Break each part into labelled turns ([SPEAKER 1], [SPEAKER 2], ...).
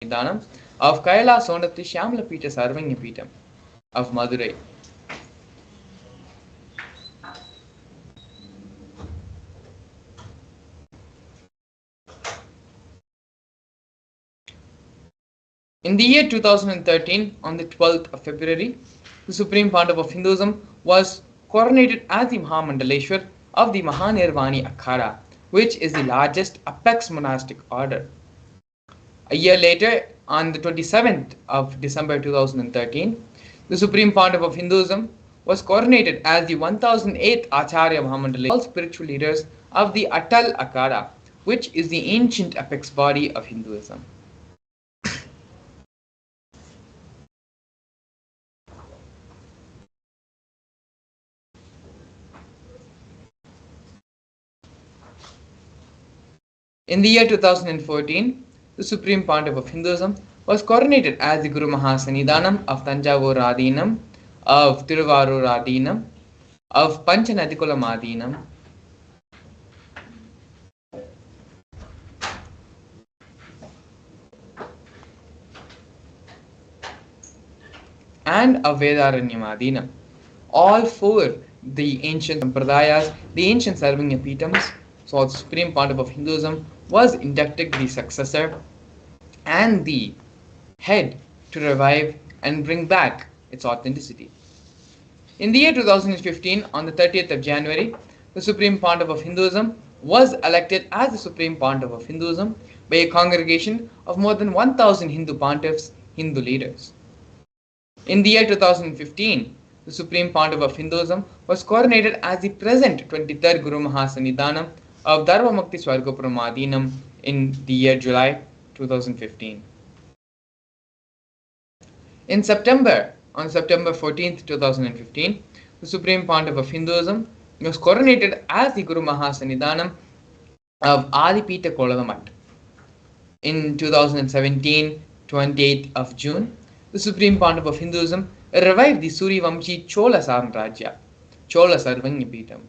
[SPEAKER 1] Nidhanam of Kaila Sonati Shyamlapita Sarvanyapitam of Madurai. In the year 2013, on the 12th of February, the Supreme Pontiff of Hinduism was coronated as the Mahamandaleshwar of the Mahanirvani Akhada, which is the largest apex monastic order. A year later, on the 27th of December 2013, the Supreme Pontiff of Hinduism was coronated as the 1008th Acharya Mahamandaleshwar, all spiritual leaders of the Atal Akhada, which is the ancient apex body of Hinduism. In the year 2014, the Supreme Pontiff of Hinduism was coronated as the Guru Mahasanidhanam of Tanjavur Adinam, of Tiruvarur Adinam, of Panchanadikulam Adinam, and of Vedaranyam Adinam. All four the ancient Sampradayas, the ancient Sarvanyapitams, so the Supreme Pontiff of Hinduism was inducted the successor and the head to revive and bring back its authenticity. In the year 2015, on the 30th of January, the Supreme Pontiff of Hinduism was elected as the Supreme Pontiff of Hinduism by a congregation of more than 1,000 Hindu pontiffs, Hindu leaders. In the year 2015, the Supreme Pontiff of Hinduism was coronated as the present 23rd Guru Mahasanidhanam of Dharmamukti Swargapuram Adinam in the year July 2015. On September 14th, 2015, the Supreme Pontiff of Hinduism was coronated as the Guru Mahasanidhanam of Adipita Kolavamat. In 2017, 28th of June, the Supreme Pontiff of Hinduism revived the Surivamshi Chola Samrajya, Chola Sarvanyapitam.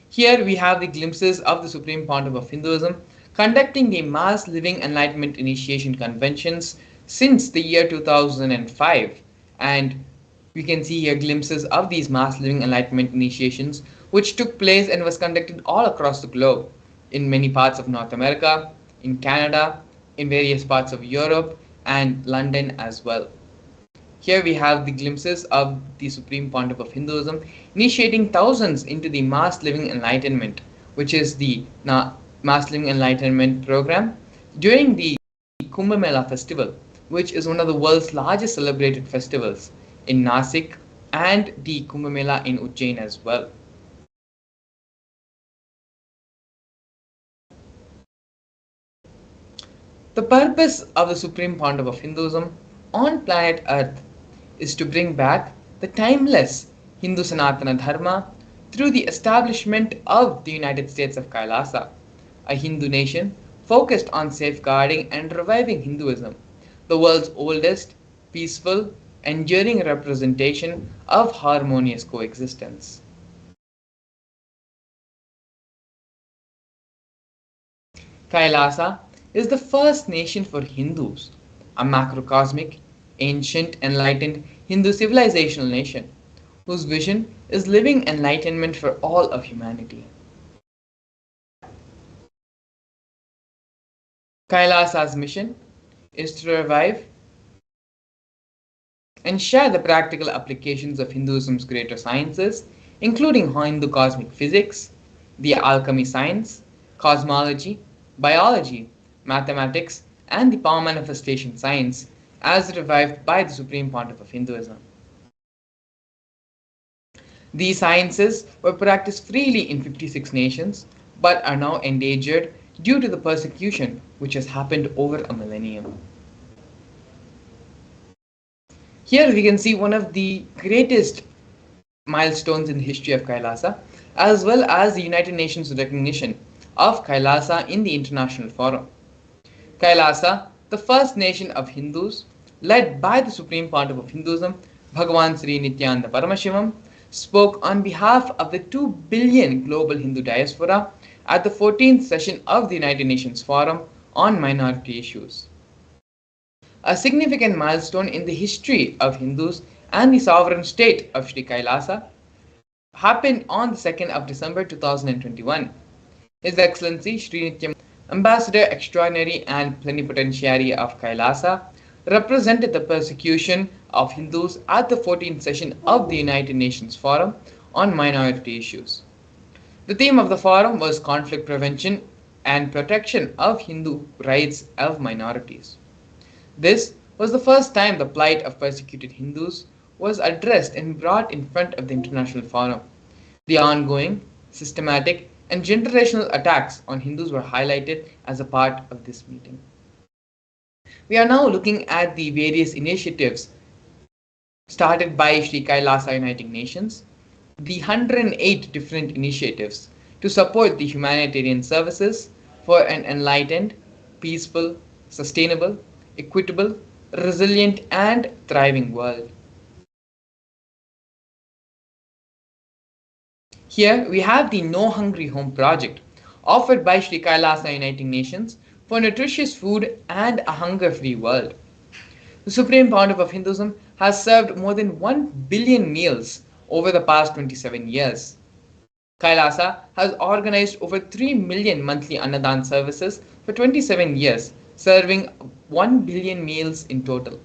[SPEAKER 1] Here we have the glimpses of the Supreme Pontiff of Hinduism conducting the mass living enlightenment initiation conventions since the year 2005, and we can see here glimpses of these mass living enlightenment initiations which took place and was conducted all across the globe, in many parts of North America, in Canada, in various parts of Europe, and London as well. Here we have the glimpses of the Supreme Pontiff of Hinduism initiating thousands into the Mass Living Enlightenment, which is the Mass Living Enlightenment program during the Kumbh Mela festival, which is one of the world's largest celebrated festivals in Nasik, and the Kumbh Mela in Ujjain as well. The purpose of the Supreme Pontiff of Hinduism on planet Earth is to bring back the timeless Hindu Sanatana Dharma through the establishment of the United States of Kailasa, a Hindu nation focused on safeguarding and reviving Hinduism, the world's oldest, peaceful, enduring representation of harmonious coexistence. Kailasa is the first nation for Hindus, a macrocosmic, ancient, enlightened Hindu civilizational nation, whose vision is living enlightenment for all of humanity. Kailasa's mission is to revive and share the practical applications of Hinduism's greater sciences, including Hindu cosmic physics, the alchemy science, cosmology, biology, mathematics, and the power manifestation science as revived by the Supreme Pontiff of Hinduism. These sciences were practiced freely in 56 nations, but are now endangered due to the persecution which has happened over a millennium. Here we can see one of the greatest milestones in the history of Kailasa, as well as the United Nations recognition of Kailasa in the international forum. Kailasa, the first nation of Hindus, led by the Supreme Pontiff of Hinduism, Bhagavan Sri Nithyananda Paramashivam, spoke on behalf of the 2 billion global Hindu diaspora at the 14th session of the United Nations Forum on Minority Issues. A significant milestone in the history of Hindus and the sovereign state of Sri Kailasa happened on the 2nd of December 2021. His Excellency Sri Nithyananda, Ambassador Extraordinary and Plenipotentiary of Kailasa, represented the persecution of Hindus at the 14th session of the United Nations Forum on Minority Issues. The theme of the forum was conflict prevention and protection of Hindu rights of minorities. This was the first time the plight of persecuted Hindus was addressed and brought in front of the International Forum. The ongoing, systematic, and generational attacks on Hindus were highlighted as a part of this meeting. We are now looking at the various initiatives started by Sri Kailasa Uniting Nations, the 108 different initiatives to support the humanitarian services for an enlightened, peaceful, sustainable, equitable, resilient, and thriving world. Here we have the No Hungry Home project offered by Sri Kailasa Uniting Nations for nutritious food and a hunger-free world. The Supreme Pontiff of Hinduism has served more than 1 billion meals over the past 27 years. Kailasa has organized over 3 million monthly Annadan services for 27 years, serving 1 billion meals in total.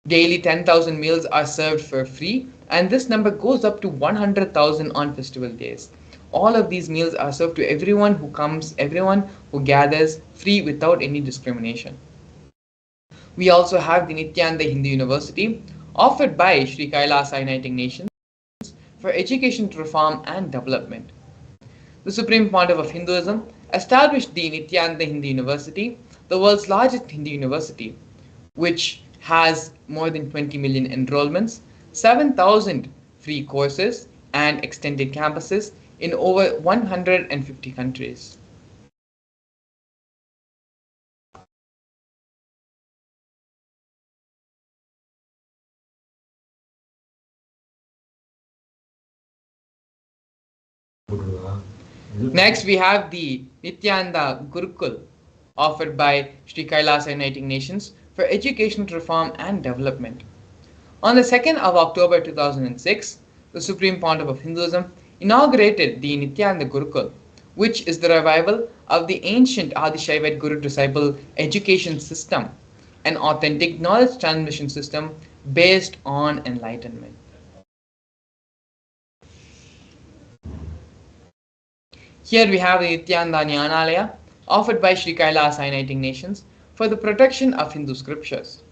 [SPEAKER 1] Daily 10,000 meals are served for free, and this number goes up to 100,000 on festival days. All of these meals are served to everyone who comes, everyone who gathers, free without any discrimination. We also have the Nithyananda Hindu University, offered by Sri Kailasa Uniting Nations for education reform and development. The Supreme Pontiff of Hinduism established the Nithyananda Hindu University, the world's largest Hindu university, which has more than 20 million enrollments, 7,000 free courses, and extended campuses in over 150 countries. Next, we have the Nithyananda Gurukul, offered by Sri Kailasa Uniting Nations for education reform and development. On the 2nd of October 2006, the Supreme Pontiff of Hinduism inaugurated the Nithyananda Gurukul, which is the revival of the ancient Adishaivite Guru-disciple education system, an authentic knowledge transmission system based on enlightenment. Here we have the Nithyananda Jnanalaya, offered by Sri Kailasa Uniting Nations for the protection of Hindu scriptures.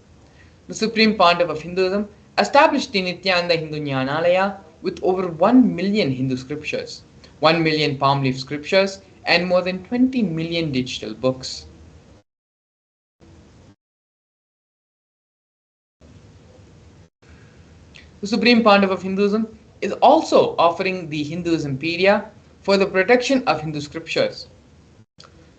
[SPEAKER 1] The Supreme Pontiff of Hinduism established the Nithyananda Hindu Jnanalaya with over 1 million Hindu scriptures, 1 million palm leaf scriptures, and more than 20 million digital books. The Supreme Pontiff of Hinduism is also offering the Hinduismpedia for the protection of Hindu scriptures.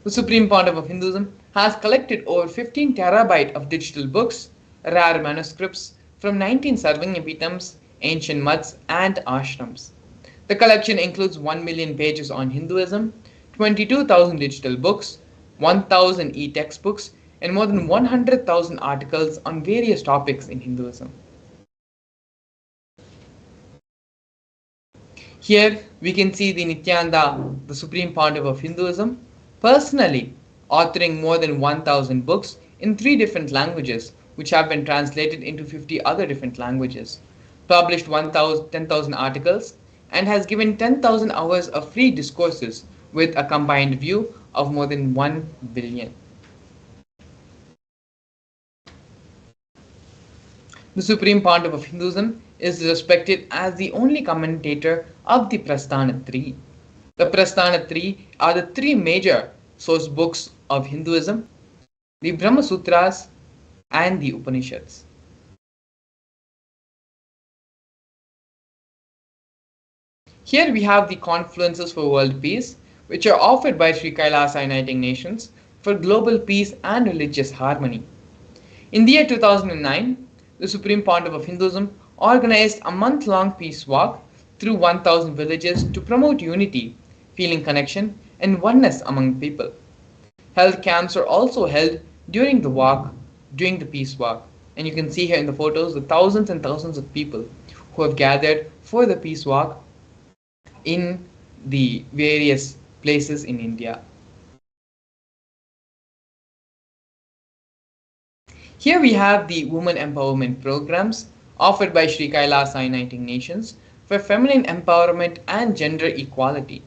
[SPEAKER 1] The Supreme Pontiff of Hinduism has collected over 15 terabyte of digital books, rare manuscripts from 19 Sarvanyapitams, ancient mutts, and ashrams. The collection includes 1 million pages on Hinduism, 22,000 digital books, 1,000 e-textbooks, and more than 100,000 articles on various topics in Hinduism. Here we can see the Nithyananda, the Supreme Pontiff of Hinduism, personally authoring more than 1,000 books in 3 different languages, which have been translated into 50 other different languages, published 10,000 articles, and has given 10,000 hours of free discourses with a combined view of more than 1 billion. The Supreme Pontiff of Hinduism is respected as the only commentator of the Prasthana 3. The Prasthana 3 are the 3 major source books of Hinduism, the Brahma Sutras and the Upanishads. Here we have the Confluences for World Peace, which are offered by Sri Kailasa Uniting Nations for global peace and religious harmony. In the year 2009, the Supreme Pontiff of Hinduism organized a month-long peace walk through 1,000 villages to promote unity, feeling connection and oneness among people. Health camps are also held during the walk, during the peace walk. And you can see here in the photos the thousands and thousands of people who have gathered for the peace walk in the various places in India. Here we have the women empowerment programs offered by Sri Kailasa Uniting Nations for feminine empowerment and gender equality.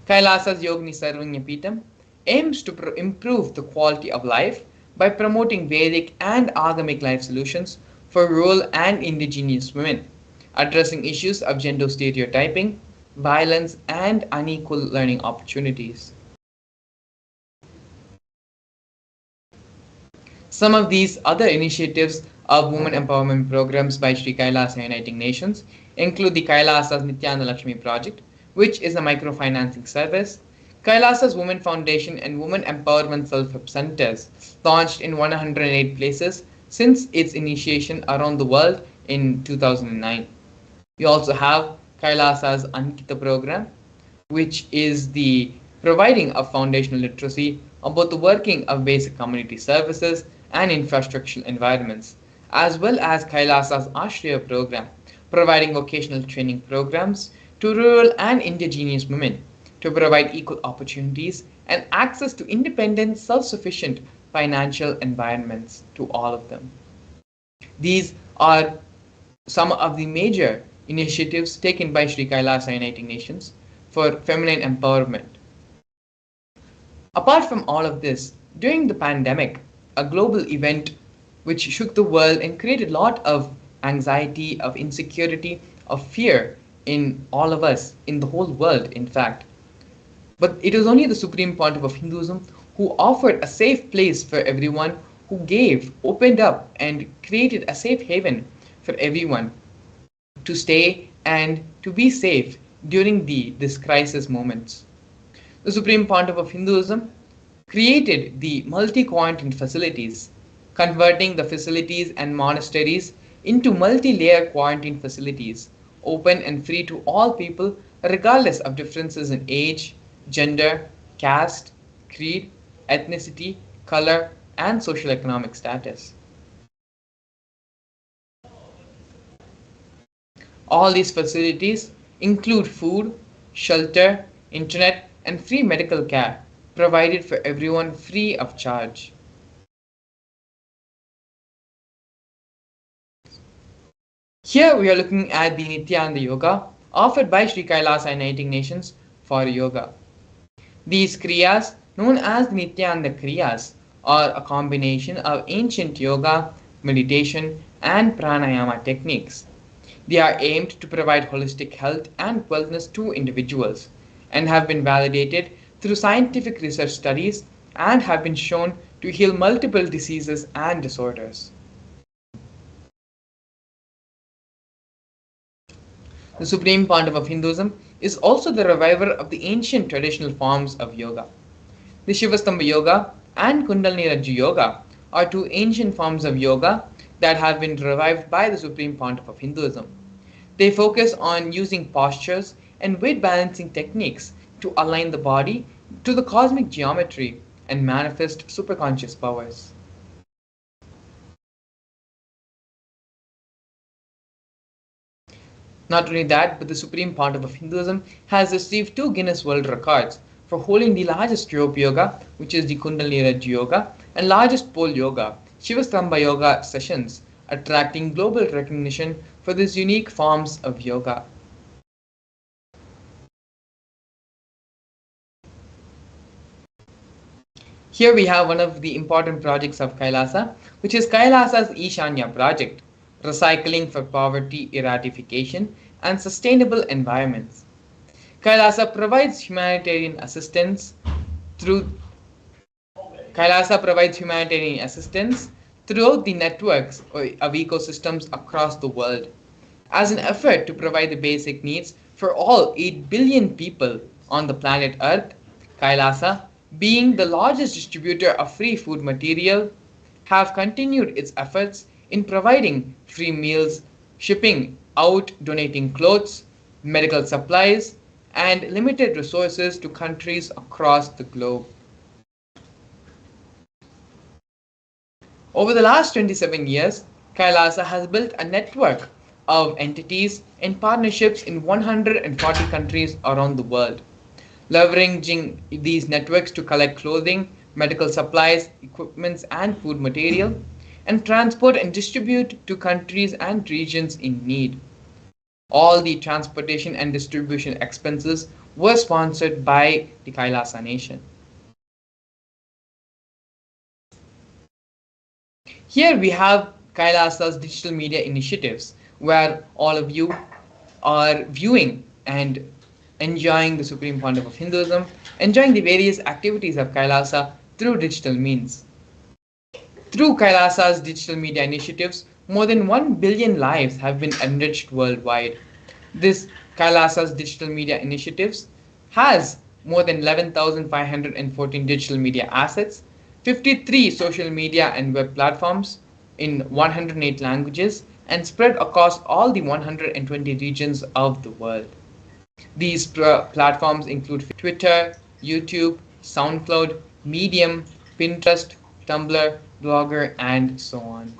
[SPEAKER 1] Kailasa's Yogini Sarvanya Peetham aims to improve the quality of life by promoting Vedic and Agamic life solutions for rural and indigenous women, addressing issues of gender stereotyping, violence, and unequal learning opportunities. Some of these other initiatives of women empowerment programs by Sri Kailasa Uniting Nations include the Kailasa's Nithyananda Lakshmi project, which is a microfinancing service, Kailasa's Women Foundation and Women Empowerment Self-Help Centers, launched in 108 places since its initiation around the world in 2009. We also have Kailasa's Ankita program, which is the providing of foundational literacy about the working of basic community services and infrastructural environments, as well as Kailasa's Ashraya program, providing vocational training programs to rural and indigenous women to provide equal opportunities and access to independent, self-sufficient financial environments to all of them. These are some of the major initiatives taken by Sri Kailasa Uniting Nations for feminine empowerment. Apart from all of this, during the pandemic, a global event which shook the world and created a lot of anxiety, of insecurity, of fear in all of us, in the whole world, in fact. But it was only the Supreme Pontiff of Hinduism who offered a safe place for everyone, who gave, opened up, and created a safe haven for everyone to stay and to be safe during this crisis moments. The Supreme Pontiff of Hinduism created the multi-quarantine facilities, converting the facilities and monasteries into multi-layer quarantine facilities, open and free to all people regardless of differences in age, gender, caste, creed, ethnicity, color, and social economic status. All these facilities include food, shelter, internet, and free medical care provided for everyone free of charge. Here we are looking at the Nithyananda Yoga offered by Sri Kailasa Uniting Nations for yoga. These kriyas, known as the Nithyananda kriyas, are a combination of ancient yoga, meditation, and pranayama techniques. They are aimed to provide holistic health and wellness to individuals and have been validated through scientific research studies and have been shown to heal multiple diseases and disorders. The Supreme Pontiff of Hinduism is also the reviver of the ancient traditional forms of yoga. The Shivastambha Yoga and Kundalini Rajju Yoga are two ancient forms of yoga that have been revived by the Supreme Pontiff of Hinduism. They focus on using postures and weight balancing techniques to align the body to the cosmic geometry and manifest superconscious powers. Not only that, but the Supreme Pontiff of Hinduism has received 2 Guinness World Records for holding the largest rope yoga, which is the Kundalini Rajju Yoga, and largest pole yoga, Shivastambha Yoga sessions, attracting global recognition for these unique forms of yoga. Here we have one of the important projects of Kailasa, which is Kailasa's Ishanya project, recycling for poverty eradication and sustainable environments. Kailasa provides humanitarian assistance through Kailasa provides humanitarian assistance throughout the networks of ecosystems across the world as an effort to provide the basic needs for all 8 billion people on the planet Earth. Kailasa, being the largest distributor of free food material, have continued its efforts in providing free meals, shipping out, donating clothes, medical supplies, and limited resources to countries across the globe. Over the last 27 years, Kailasa has built a network of entities and partnerships in 140 countries around the world, leveraging these networks to collect clothing, medical supplies, equipments, and food material, and transport and distribute to countries and regions in need. All the transportation and distribution expenses were sponsored by the Kailasa Nation. Here we have Kailasa's digital media initiatives, where all of you are viewing and enjoying the Supreme Pontiff of Hinduism, enjoying the various activities of Kailasa through digital means. Through Kailasa's digital media initiatives, more than 1 billion lives have been enriched worldwide. This Kailasa's digital media initiatives has more than 11,514 digital media assets, 53 social media and web platforms in 108 languages, and spread across all the 120 regions of the world. These platforms include Twitter, YouTube, SoundCloud, Medium, Pinterest, Tumblr, Blogger, and so on.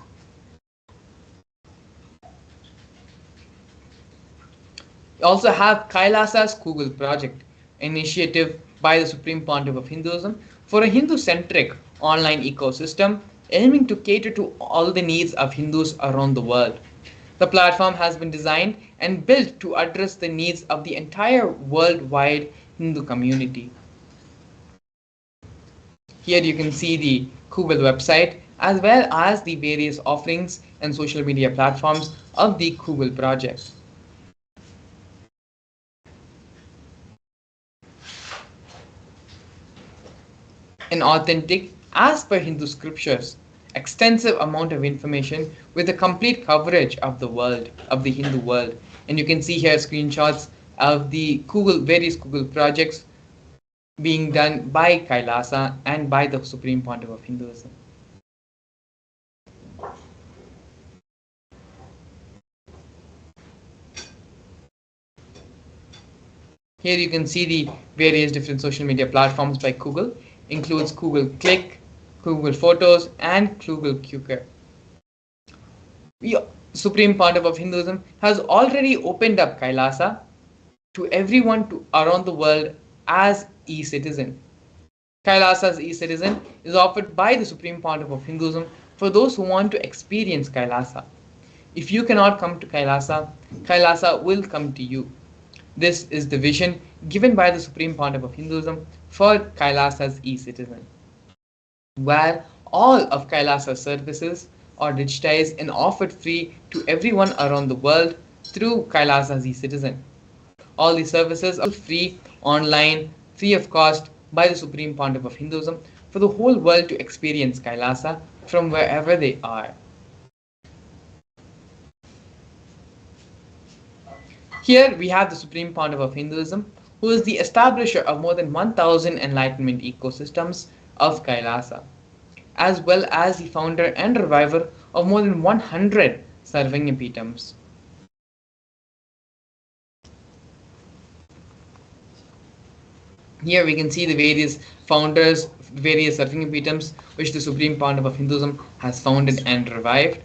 [SPEAKER 1] We also have Kailasa's Google Project, initiative by the Supreme Pontiff of Hinduism for a Hindu-centric online ecosystem aiming to cater to all the needs of Hindus around the world. The platform has been designed and built to address the needs of the entire worldwide Hindu community. Here you can see the Google website as well as the various offerings and social media platforms of the Google project. An authentic, as per Hindu scriptures, extensive amount of information with a complete coverage of the world, of the Hindu world. And you can see here screenshots of the various Google projects being done by Kailasa and by the Supreme Pontiff of Hinduism. Here you can see the various different social media platforms by Google, includes Google Click, Google Photos, and Google Quikr. The Supreme Pontiff of Hinduism has already opened up Kailasa to everyone around the world as e-citizen. Kailasa's e-citizen is offered by the Supreme Pontiff of Hinduism for those who want to experience Kailasa. If you cannot come to Kailasa, Kailasa will come to you. This is the vision given by the Supreme Pontiff of Hinduism for Kailasa's e-citizen, where all of Kailasa's services are digitized and offered free to everyone around the world through Kailasa's e-citizen. All the services are free, online, free of cost by the Supreme Pontiff of Hinduism for the whole world to experience Kailasa from wherever they are. Here we have the Supreme Pontiff of Hinduism, who is the establisher of more than 1,000 enlightenment ecosystems of Kailasa, as well as the founder and reviver of more than 100 Sarvanyapitams. Here we can see the various founders, various Sarvanyapitams which the Supreme Pontiff of Hinduism has founded and revived.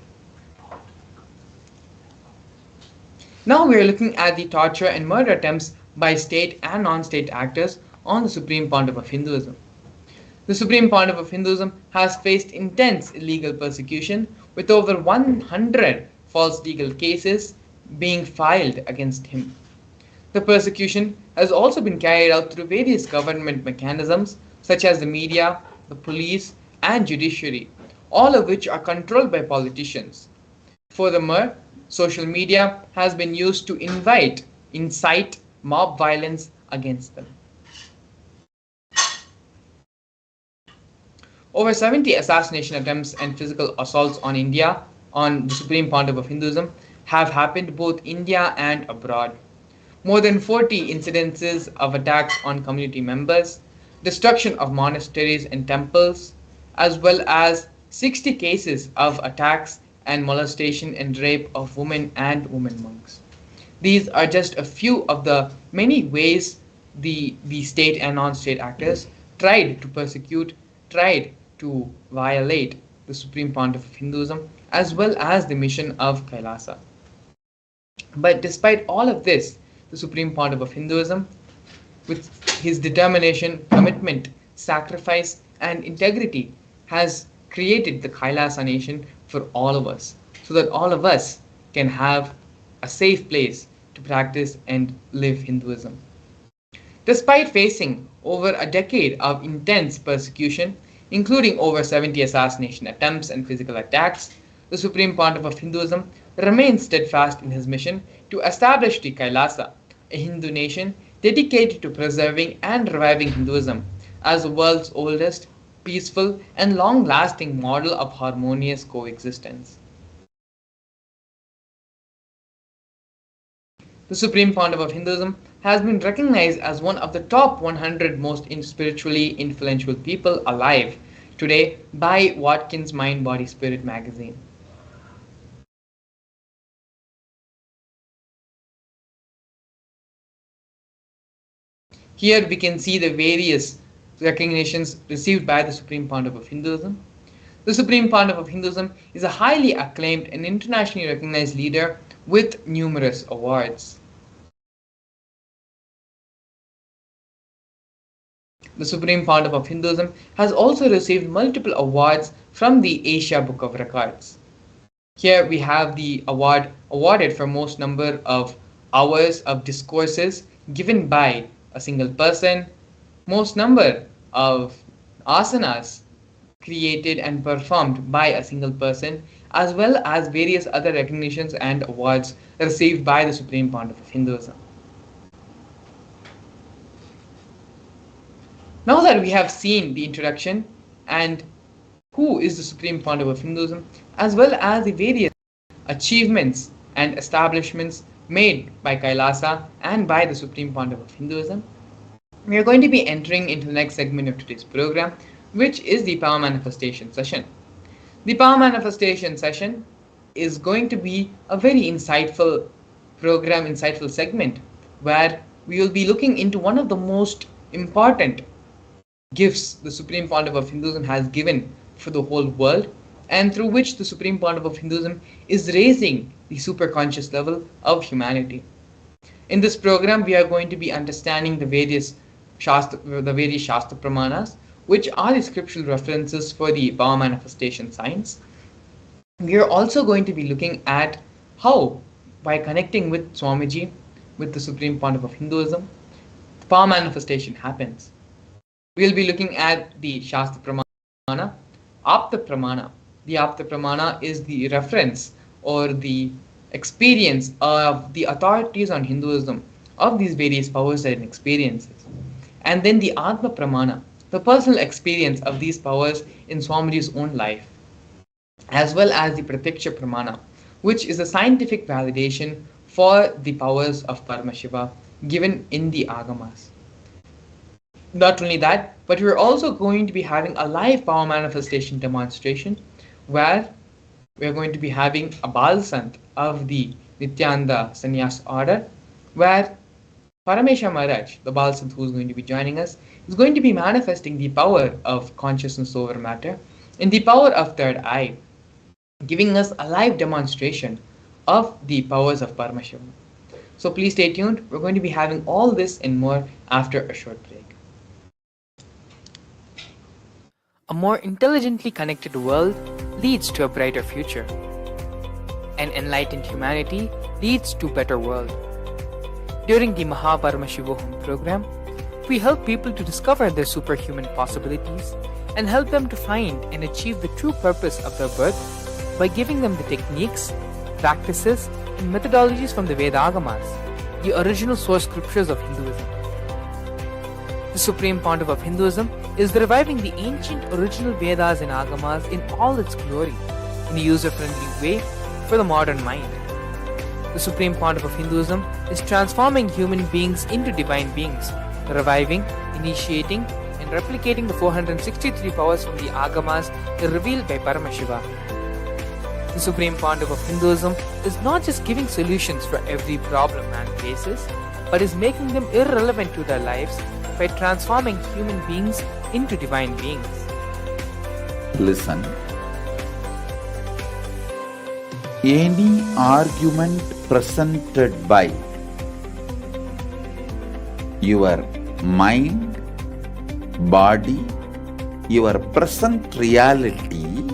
[SPEAKER 1] Now we are looking at the torture and murder attempts by state and non-state actors on the Supreme Pontiff of Hinduism. The Supreme Pontiff of Hinduism has faced intense legal persecution with over 100 false legal cases being filed against him. The persecution has also been carried out through various government mechanisms such as the media, the police, and judiciary, all of which are controlled by politicians. Furthermore, social media has been used to incite mob violence against them. Over 70 assassination attempts and physical assaults on India, on the Supreme Pontiff of Hinduism, have happened both India and abroad. More than 40 incidences of attacks on community members, destruction of monasteries and temples, as well as 60 cases of attacks and molestation and rape of women and women monks. These are just a few of the many ways the state and non-state actors tried to persecute, tried to violate the Supreme Pontiff of Hinduism as well as the mission of Kailasa. But despite all of this, the Supreme Pontiff of Hinduism, with his determination, commitment, sacrifice, and integrity, has created the Kailasa nation for all of us, so that all of us can have a safe place to practice and live Hinduism. Despite facing over a decade of intense persecution, including over 70 assassination attempts and physical attacks, the Supreme Pontiff of Hinduism remains steadfast in his mission to establish the Kailasa, a Hindu nation dedicated to preserving and reviving Hinduism as the world's oldest, peaceful, and long lasting model of harmonious coexistence. The Supreme Pontiff of Hinduism has been recognized as one of the top 100 most spiritually influential people alive today by Watkins Mind Body Spirit magazine. Here we can see the various recognitions received by the Supreme Pontiff of Hinduism. The Supreme Pontiff of Hinduism is a highly acclaimed and internationally recognized leader with numerous awards. The Supreme Pontiff of Hinduism has also received multiple awards from the Asia Book of Records. Here we have the award awarded for most number of hours of discourses given by a single person, most number of asanas created and performed by a single person, as well as various other recognitions and awards received by the Supreme Pontiff of Hinduism. Now that we have seen the introduction and who is the Supreme Pontiff of Hinduism, as well as the various achievements and establishments made by Kailasa and by the Supreme Pontiff of Hinduism, we are going to be entering into the next segment of today's program, which is the Power Manifestation session. The Power Manifestation session is going to be a very insightful program, insightful segment, where we will be looking into one of the most important gifts the Supreme Pontiff of Hinduism has given for the whole world, and through which the Supreme Pontiff of Hinduism is raising the superconscious level of humanity. In this program, we are going to be understanding the various Shastra Pramanas, which are the scriptural references for the power manifestation science. We are also going to be looking at how, by connecting with Swamiji, with the Supreme Pontiff of Hinduism, power manifestation happens. We will be looking at the Shastra Pramana, Apta Pramana. The Apta Pramana is the reference or the experience of the authorities on Hinduism of these various powers and experiences. And then the Atma Pramana, the personal experience of these powers in Swamiji's own life, as well as the Pratyaksha Pramana, which is a scientific validation for the powers of Paramashivam given in the Agamas. Not only that, but we're also going to be having a live power manifestation demonstration where we're going to be having a Bal Sant of the Nithyananda Sannyas order, where Paramesha Maharaj, the Bal Sant who is going to be joining us, is going to be manifesting the power of consciousness over matter and the power of third eye, giving us a live demonstration of the powers of Paramashivam. So please stay tuned. We're going to be having all this and more after a short break.
[SPEAKER 2] A more intelligently connected world leads to a brighter future. An enlightened humanity leads to a better world. During the Paramashivam program, we help people to discover their superhuman possibilities and help them to find and achieve the true purpose of their birth by giving them the techniques, practices, and methodologies from the Vedagamas, the original source scriptures of Hinduism. The Supreme Pontiff of Hinduism is reviving the ancient original Vedas and Agamas in all its glory, in a user-friendly way for the modern mind. The Supreme Pontiff of Hinduism is transforming human beings into divine beings, reviving, initiating, and replicating the 463 powers from the Agamas revealed by Paramashiva. The Supreme Pontiff of Hinduism is not just giving solutions for every problem man faces, but is making them irrelevant to their lives by transforming human beings into divine beings.
[SPEAKER 3] Listen. Any argument presented by your mind, body, your present reality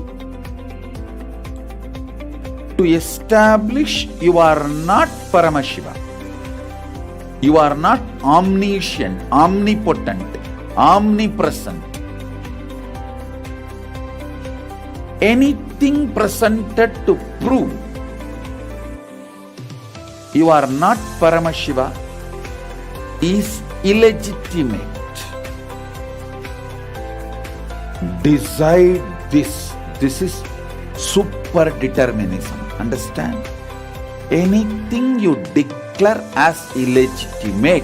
[SPEAKER 3] to establish you are not Paramashiva. You are not omniscient, omnipotent, omnipresent. Anything presented to prove you are not Paramashiva is illegitimate. Decide this. This is super determinism. Understand? Anything you declare as illegitimate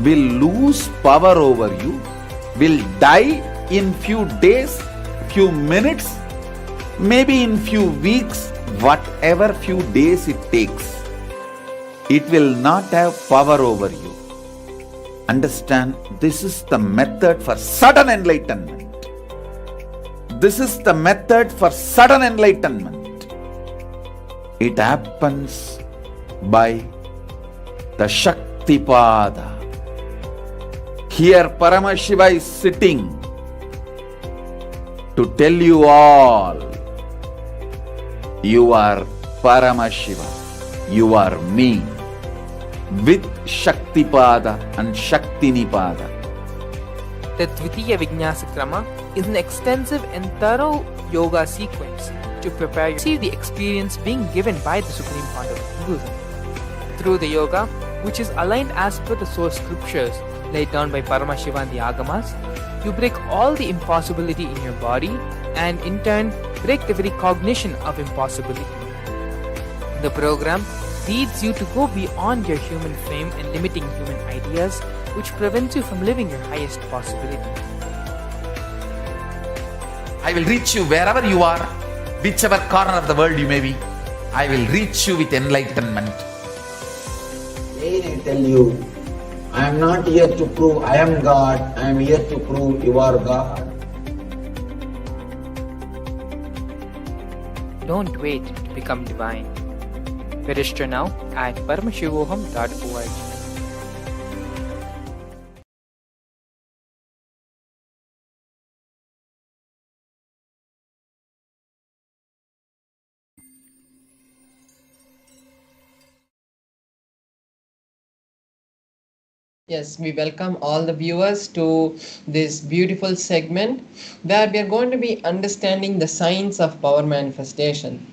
[SPEAKER 3] will lose power over you, will die in few days, few minutes, maybe in few weeks, whatever few days it takes. It will not have power over you. Understand? This is the method for sudden enlightenment. This is the method for sudden enlightenment. It happens by the Shaktipada. Here Paramashiva is sitting to tell you all, you are Paramashiva, you are me, with Shaktipada and Shaktinipada.
[SPEAKER 2] The Dvitiya Vijnasa Krama is an extensive and thorough yoga sequence to prepare you to receive the experience being given by the Supreme Pontiff of Hinduism. Through the yoga, which is aligned as per the source scriptures laid down by Paramashiva and the Agamas, you break all the impossibility in your body and in turn break the very cognition of impossibility. The program leads you to go beyond your human frame and limiting human ideas, which prevents you from living your highest possibility.
[SPEAKER 3] I will reach you wherever you are, whichever corner of the world you may be. I will reach you with enlightenment.
[SPEAKER 4] Again I tell you, I am not here to prove I am God, I am here to prove you are God.
[SPEAKER 2] Don't wait to become divine. Register now at paramashivoham.org.
[SPEAKER 1] Yes, we welcome all the viewers to this beautiful segment where we are going to be understanding the science of power manifestation.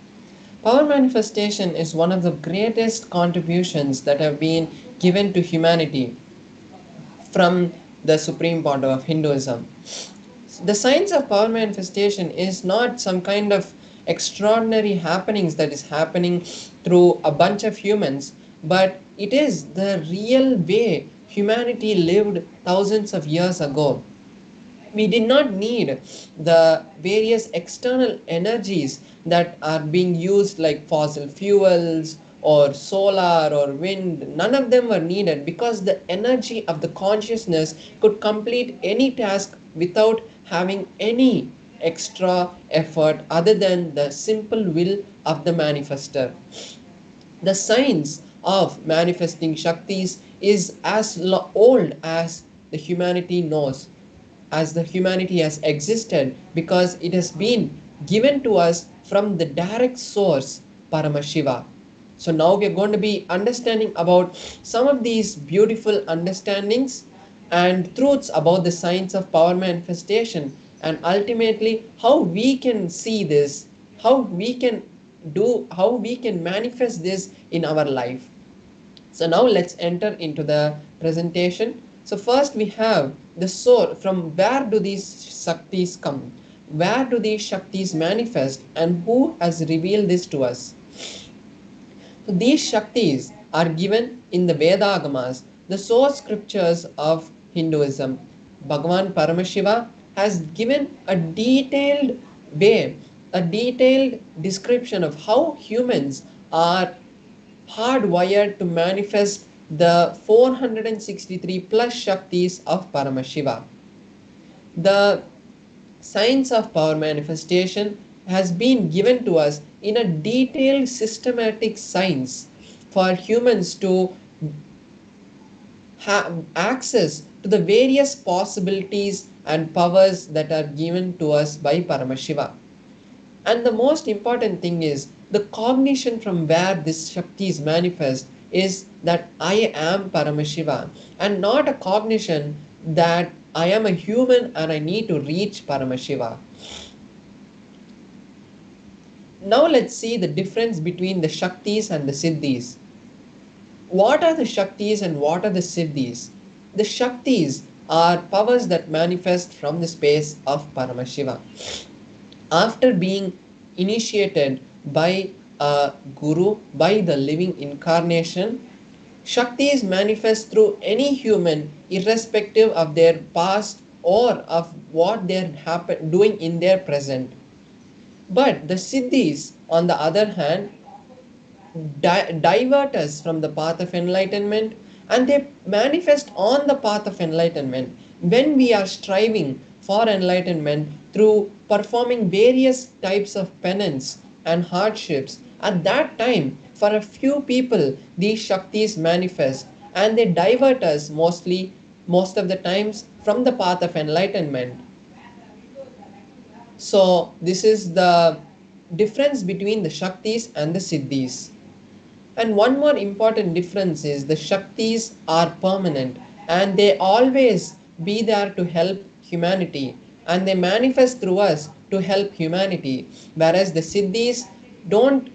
[SPEAKER 1] Power manifestation is one of the greatest contributions that have been given to humanity from the Supreme Pontiff of Hinduism. The science of power manifestation is not some kind of extraordinary happenings that is happening through a bunch of humans, but it is the real way humanity lived thousands of years ago. We did not need the various external energies that are being used like fossil fuels or solar or wind. None of them were needed because the energy of the consciousness could complete any task without having any extra effort other than the simple will of the manifester. The science of manifesting Shaktis is as old as the humanity knows, as the humanity has existed, because it has been given to us from the direct source, Paramashiva. So now we are going to be understanding about some of these beautiful understandings and truths about the science of power manifestation, and ultimately how we can see this, how we can manifest this in our life. So now let's enter into the presentation. So first we have the soul. From where do these Shaktis come? Where do these Shaktis manifest, and who has revealed this to us? So these Shaktis are given in the Vedagamas, the source scriptures of Hinduism. Bhagavan Paramashiva has given a detailed way, a detailed description of how humans are hardwired to manifest
[SPEAKER 5] the 463 plus Shaktis of Paramashiva. The science of power manifestation has been given to us in a detailed systematic science for humans to have access to the various possibilities and powers that are given to us by Paramashiva. And the most important thing is the cognition from where this Shaktis manifest is that I am Paramashiva, and not a cognition that I am a human and I need to reach Paramashiva. Now let's see the difference between the Shaktis and the Siddhis. What are the Shaktis and what are the Siddhis? The Shaktis are powers that manifest from the space of Paramashiva. After being initiated by a guru, by the living incarnation, Shaktis manifest through any human irrespective of their past or of what they're doing in their present. But the Siddhis, on the other hand, divert us from the path of enlightenment, and they manifest on the path of enlightenment when we are striving for enlightenment through performing various types of penance and hardships. At that time, for a few people, these Shaktis manifest and they divert us most of the times from the path of enlightenment. So, this is the difference between the Shaktis and the Siddhis. And one more important difference is the Shaktis are permanent and they always be there to help humanity and they manifest through us to help humanity, whereas the Siddhis don't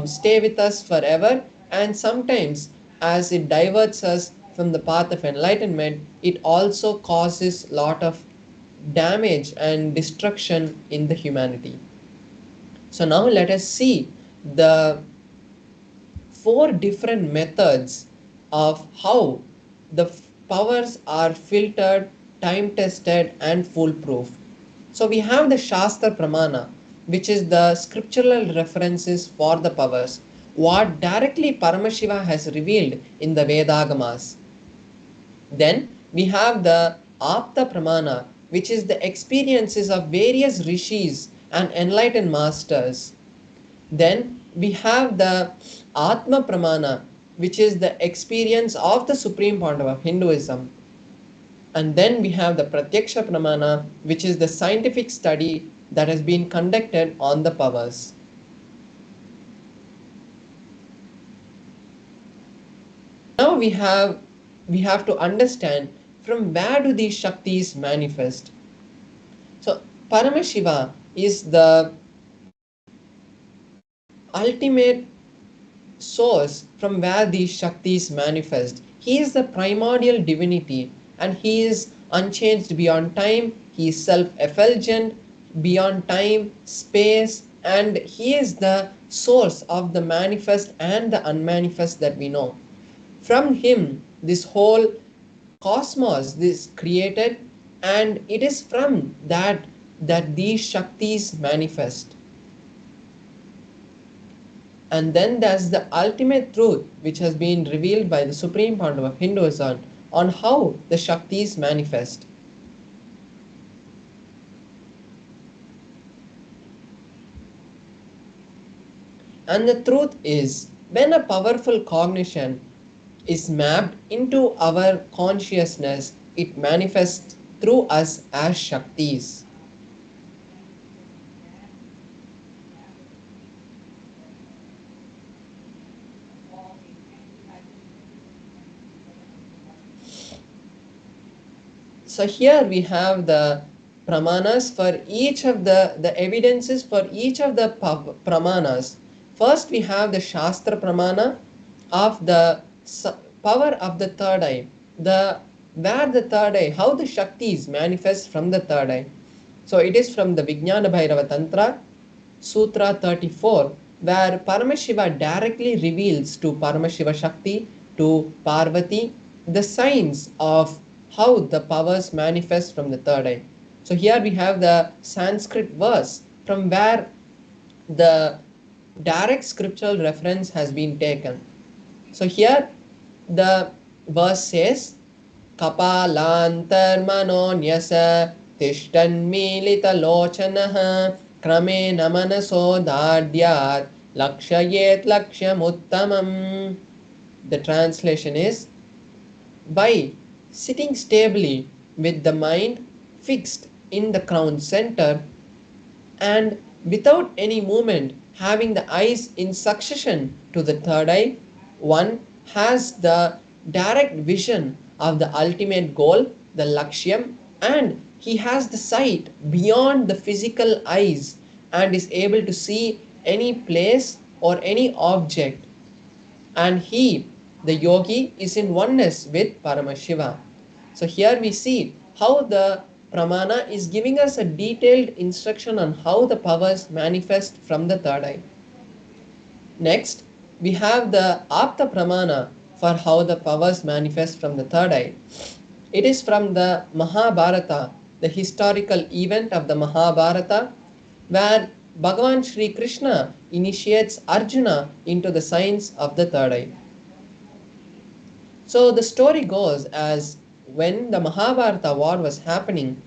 [SPEAKER 5] stay with us forever, and sometimes as it diverts us from the path of enlightenment, it also causes lot of damage and destruction in the humanity. So now let us see the four different methods of how the powers are filtered, time tested and foolproof. So we have the Shastra Pramana, which is the scriptural references for the powers, what directly Paramashiva has revealed in the Vedagamas. Then we have the Apta Pramana, which is the experiences of various rishis and enlightened masters. Then we have the Atma Pramana, which is the experience of the Supreme Point of Hinduism. And then we have the Pratyaksha Pramana, which is the scientific study that has been conducted on the powers. Now we have to understand from where do these Shaktis manifest. So Paramashiva is the ultimate source from where these Shaktis manifest. He is the primordial divinity and he is unchanged beyond time. He is self-effulgent beyond time, space, and he is the source of the manifest and the unmanifest that we know. From him, this whole cosmos is created, and it is from that these Shaktis manifest. And then there's the ultimate truth which has been revealed by the Supreme Pandav of Hinduism on how the Shaktis manifest. And the truth is, when a powerful cognition is mapped into our consciousness, it manifests through us as Shaktis. So here we have the pramanas for each of the evidences for each of the pramanas. First we have the Shastra Pramana of the power of the third eye. Where the third eye, how the Shaktis manifest from the third eye. So it is from the Vijnana Bhairava Tantra, Sutra 34, where Paramashiva directly reveals to Paramashiva Shakti, to Parvati, the signs of how the powers manifest from the third eye. So here we have the Sanskrit verse from where the direct scriptural reference has been taken. So here the verse says, Kapalantarmanonyasa tishtanmilitalochanaha kramena manaso dadyat lakshayet lakshyamuttamam. The translation is, by sitting stably with the mind fixed in the crown center and without any movement, having the eyes in succession to the third eye, one has the direct vision of the ultimate goal, the Lakshyam, and he has the sight beyond the physical eyes and is able to see any place or any object. And he, the yogi, is in oneness with Paramashiva. So here we see how the pramana is giving us a detailed instruction on how the powers manifest from the third eye. Next, we have the apta pramana for how the powers manifest from the third eye. It is from the Mahabharata, the historical event of the Mahabharata, where Bhagavan Sri Krishna initiates Arjuna into the science of the third eye. So the story goes as when the Mahabharata war was happening,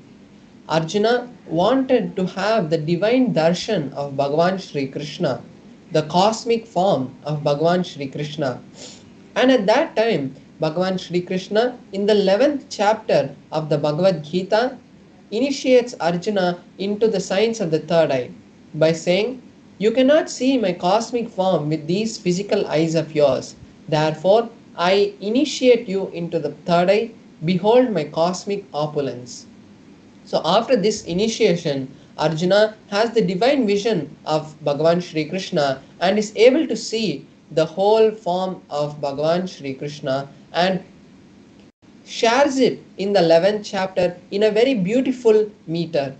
[SPEAKER 5] Arjuna wanted to have the divine darshan of Bhagavan Sri Krishna, the cosmic form of Bhagavan Sri Krishna. And at that time, Bhagavan Sri Krishna, in the 11th chapter of the Bhagavad Gita, initiates Arjuna into the science of the third eye by saying, "You cannot see my cosmic form with these physical eyes of yours. Therefore, I initiate you into the third eye. Behold my cosmic opulence." So after this initiation, Arjuna has the divine vision of Bhagavan Sri Krishna and is able to see the whole form of Bhagavan Sri Krishna and shares it in the 11th chapter in a very beautiful meter.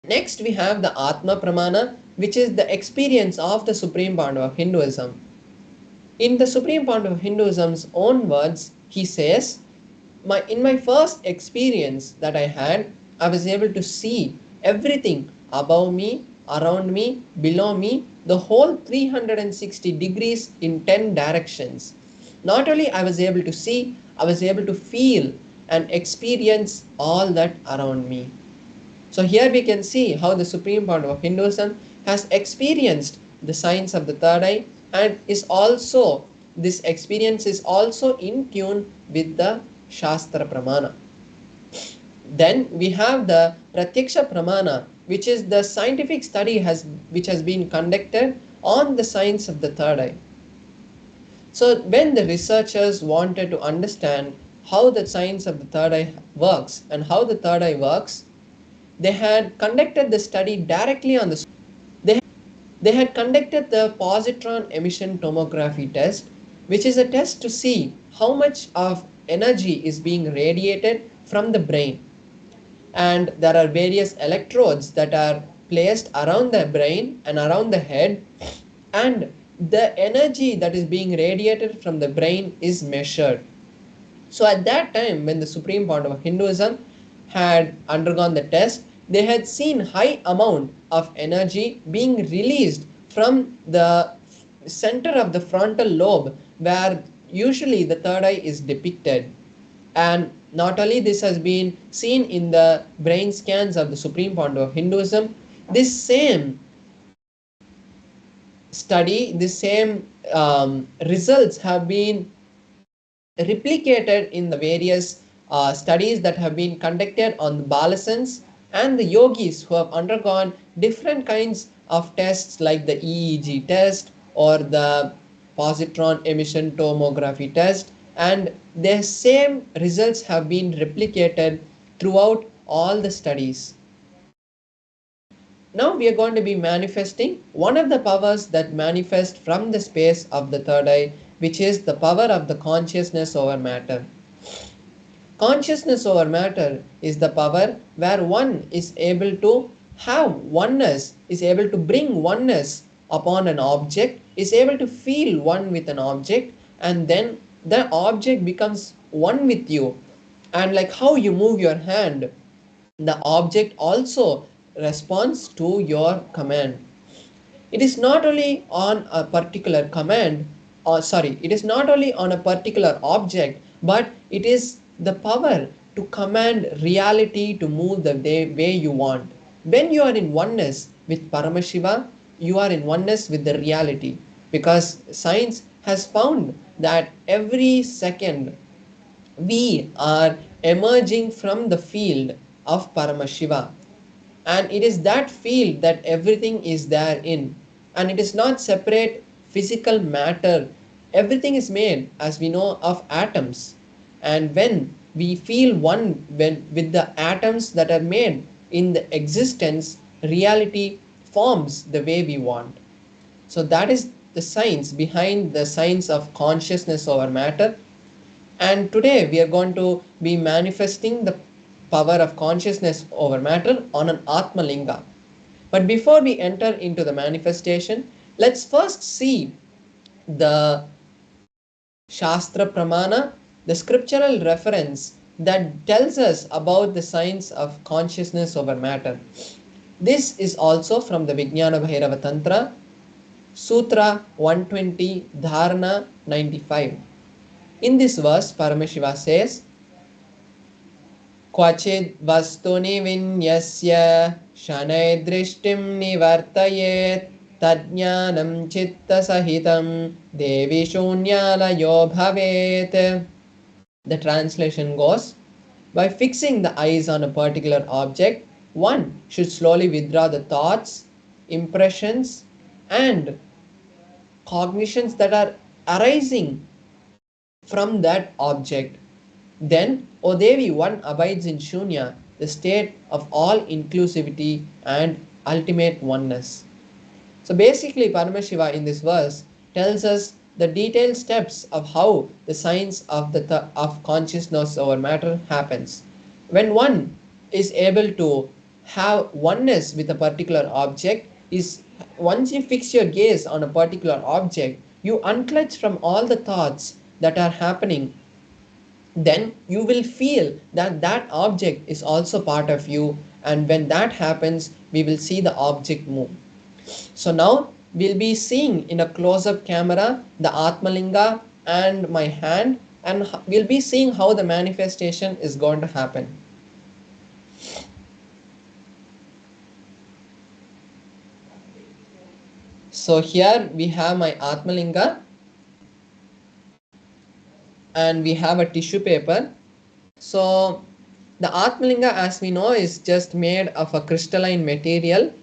[SPEAKER 5] Next, we have the Atma Pramana, which is the experience of the Supreme Pandava of Hinduism. In the Supreme Pandava of Hinduism's own words, he says, in my first experience that I had, I was able to see everything above me, around me, below me, the whole 360 degrees in 10 directions. Not only I was able to see, I was able to feel and experience all that around me. So here we can see how the Supreme Pandava of Hinduism has experienced the science of the third eye, and this experience is also in tune with the Shastra Pramana. Then we have the Pratyaksha Pramana, which is the scientific study which has been conducted on the science of the third eye. So when the researchers wanted to understand how the science of the third eye works and how the third eye works, they had conducted the study directly on the they had conducted the positron emission tomography test, which is a test to see how much of energy is being radiated from the brain. And there are various electrodes that are placed around the brain and around the head, and the energy that is being radiated from the brain is measured. So at that time, when the Supreme Pandava of Hinduism had undergone the test, they had seen high amount of energy being released from the center of the frontal lobe, where usually the third eye is depicted. And not only this has been seen in the brain scans of the Supreme Pandava of Hinduism, this same study, this same results have been replicated in the various studies that have been conducted on the Balasans and the yogis who have undergone different kinds of tests like the EEG test or the positron emission tomography test, and the same results have been replicated throughout all the studies. Now we are going to be manifesting one of the powers that manifest from the space of the third eye, which is the power of the consciousness over matter. Consciousness over matter is the power where one is able to have oneness, is able to bring oneness upon an object, is able to feel one with an object, and then the object becomes one with you. And like how you move your hand, the object also responds to your command. It is not only on a particular command it is not only on a particular object, but it is the power to command reality to move the way you want. When you are in oneness with Paramashiva, you are in oneness with the reality, because science has found that every second we are emerging from the field of Paramashiva, and it is that field that everything is there in, and it is not separate physical matter. Everything is made, as we know, of atoms, and when we feel one with the atoms that are made in the existence, reality forms the way we want. So that is the science behind the science of consciousness over matter. And today we are going to be manifesting the power of consciousness over matter on an Atma Linga. But before we enter into the manifestation, let's first see the Shastra Pramana, the scriptural reference that tells us about the science of consciousness over matter. This is also from the Vijnana Bhairava Tantra, Sutra 120, Dharana 95. In this verse, Paramashiva says, Kvachid vastuni vinyasya shanay drishtim nivartayet tadjnanam chitta sahitam devi shunyalayo bhavet. The translation goes, by fixing the eyes on a particular object, one should slowly withdraw the thoughts, impressions, and cognitions that are arising from that object. Then, O Devi, one abides in Shunya, the state of all inclusivity and ultimate oneness. So basically, Paramashiva in this verse tells us the detailed steps of how the science of of consciousness over matter happens. When one is able to have oneness with a particular object, is once you fix your gaze on a particular object, you unclutch from all the thoughts that are happening. Then you will feel that that object is also part of you, and when that happens, we will see the object move. So now we'll be seeing in a close-up camera the Atmalinga and my hand, and we'll be seeing how the manifestation is going to happen. So here we have my Atmalinga, and we have a tissue paper. So the Atmalinga, as we know, is just made of a crystalline material,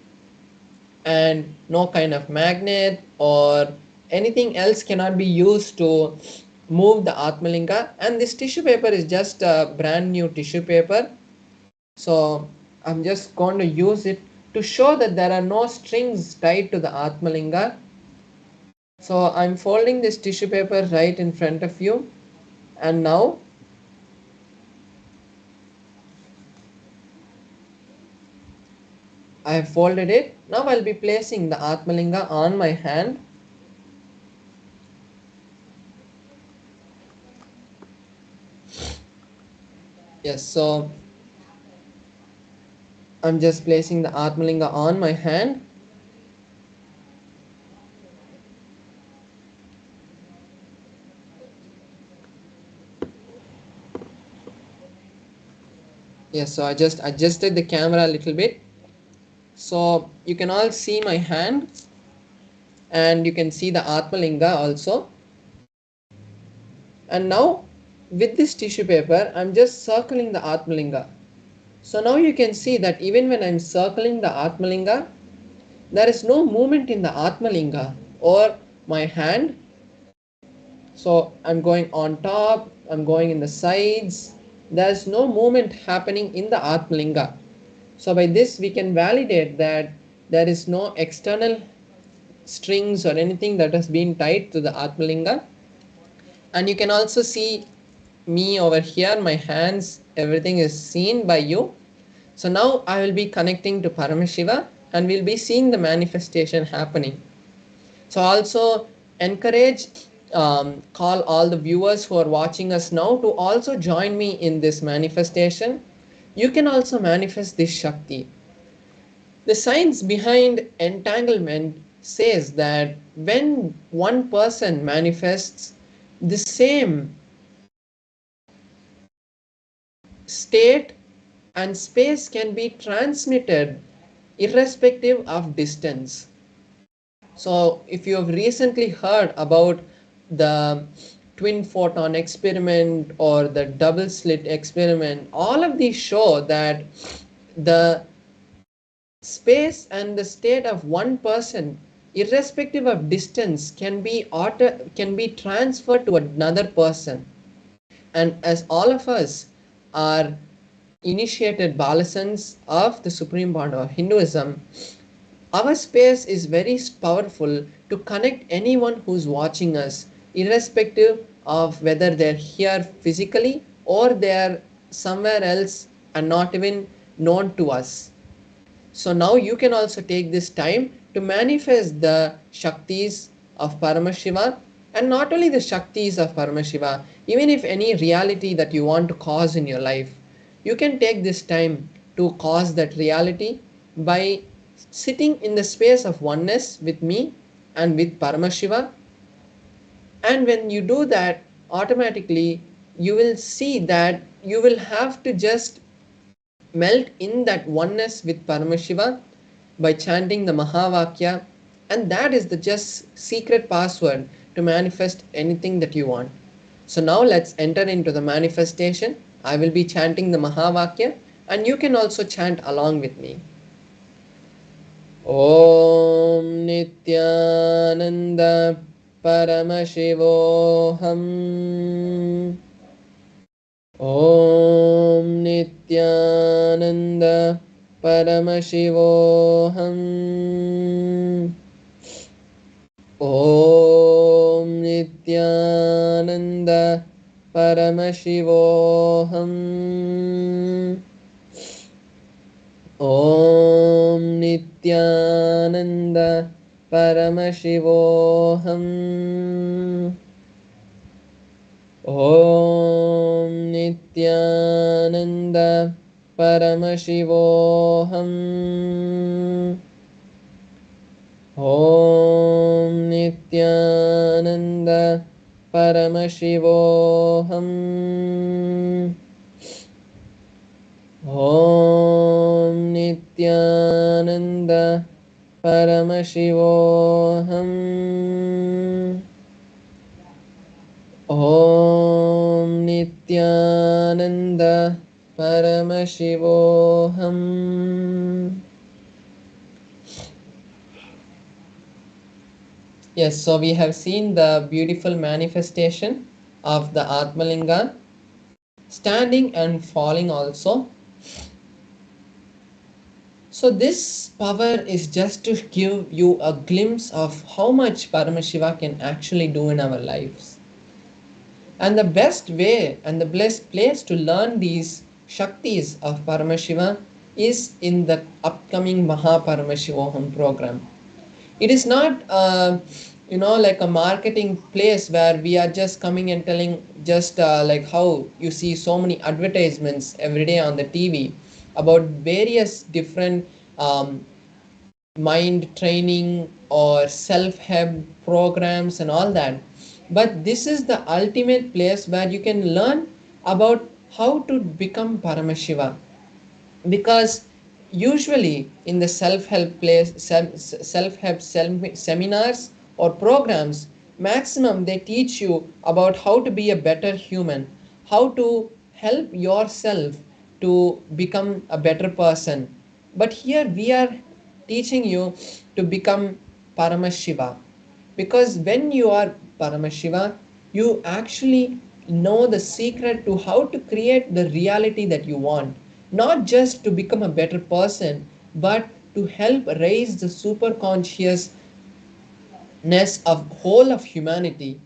[SPEAKER 5] and no kind of magnet or anything else cannot be used to move the Atmalinga. And this tissue paper is just a brand new tissue paper. So I'm just going to use it to show that there are no strings tied to the Atmalinga. So I'm folding this tissue paper right in front of you, and now I have folded it. Now I'll be placing the Atmalinga on my hand. Yes, so I'm just placing the Atmalinga on my hand. Yes, so I just adjusted the camera a little bit. So you can all see my hand, and you can see the Atmalinga also. And now with this tissue paper, I'm just circling the Atmalinga. So now you can see that even when I'm circling the Atmalinga, there is no movement in the Atmalinga or my hand. So I'm going on top, I'm going in the sides. There's no movement happening in the Atmalinga. So by this we can validate that there is no external strings or anything that has been tied to the Atmalinga. And you can also see me over here, my hands, everything is seen by you. So now I will be connecting to Paramashiva, and we'll be seeing the manifestation happening. So also encourage, call all the viewers who are watching us now to also join me in this manifestation. You can also manifest this Shakti. The science behind entanglement says that when one person manifests, the same state and space can be transmitted irrespective of distance. So, if you have recently heard about the twin photon experiment or the double slit experiment, all of these show that the space and the state of one person, irrespective of distance, can be transferred to another person. And as all of us are initiated balasans of the supreme bond of Hinduism, our space is very powerful to connect anyone who's watching us, irrespective of whether they're here physically or they're somewhere else and not even known to us. So now you can also take this time to manifest the Shaktis of Paramashiva, and not only the Shaktis of Paramashiva, even if any reality that you want to cause in your life, you can take this time to cause that reality by sitting in the space of oneness with me and with Paramashiva. And when you do that, automatically you will see that you will have to just melt in that oneness with Paramashiva by chanting the Mahavakya, and that is the just secret password to manifest anything that you want. So now let's enter into the manifestation. I will be chanting the Mahavakya, and you can also chant along with me. Om Nithyananda Paramashivoham. Om Nithyananda Paramashivoham. Om Nithyananda Paramashivoham. Om Nithyananda Paramashivoham. Om Nithyananda Paramashivoham. Om Nithyananda Paramashivoham. Om Nithyananda Paramashivoham. Om Nithyananda Paramashivoham. Yes, so we have seen the beautiful manifestation of the Atmalinga, standing and falling also. So this power is just to give you a glimpse of how much Paramashiva can actually do in our lives. And the best way and the best place to learn these Shaktis of Paramashiva is in the upcoming Paramashivoham program. It is not like a marketing place where we are just coming and telling just like how you see so many advertisements every day on the TV about various different mind training or self-help programs and all that. But this is the ultimate place where you can learn about how to become Paramashiva. Because usually in the self-help seminars or programs, maximum they teach you about how to be a better human, how to help yourself to become a better person. But here we are teaching you to become Paramashiva. Because when you are Paramashiva, you actually know the secret to how to create the reality that you want. Not just to become a better person, but to help raise the super consciousness of whole of humanity.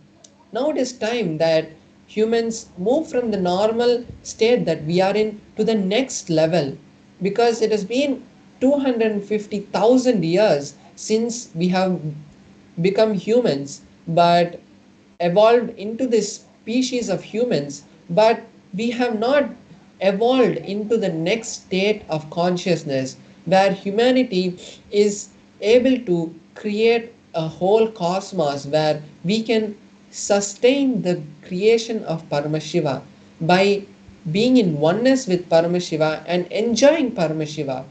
[SPEAKER 5] Now it is time that humans move from the normal state that we are in to the next level, because it has been 250,000 years since we have become humans, but evolved into this species of humans, but we have not evolved into the next state of consciousness where humanity is able to create a whole cosmos where we can sustain the creation of Paramashiva by being in oneness with Paramashiva and enjoying Paramashiva.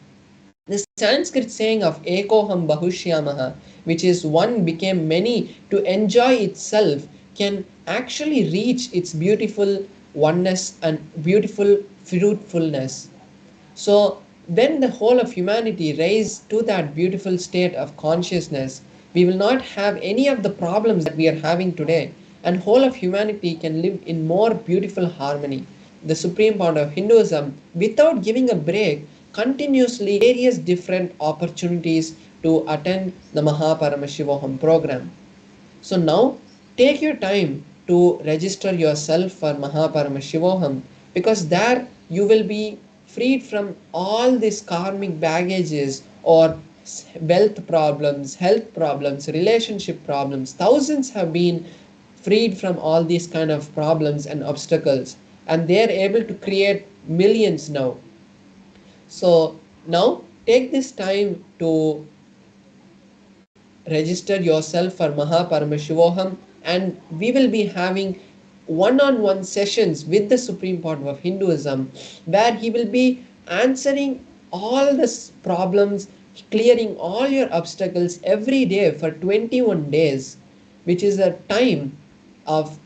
[SPEAKER 5] The Sanskrit saying of Ekoham Bahushyamaha, which is one became many, to enjoy itself, can actually reach its beautiful oneness and beautiful fruitfulness. So, when the whole of humanity rise to that beautiful state of consciousness, we will not have any of the problems that we are having today, and whole of humanity can live in more beautiful harmony. The supreme point of Hinduism, without giving a break, continuously various different opportunities to attend the Mahaparamashivoham program. So now take your time to register yourself for Mahaparamashivoham, because there you will be freed from all these karmic baggages or wealth problems, health problems, relationship problems. Thousands have been freed from all these kind of problems and obstacles, and they are able to create millions now. So now take this time to register yourself for Mahaparamashivoham, and we will be having one-on-one sessions with the Supreme Point of Hinduism, where he will be answering all the problems, clearing all your obstacles every day for 21 days, which is a time of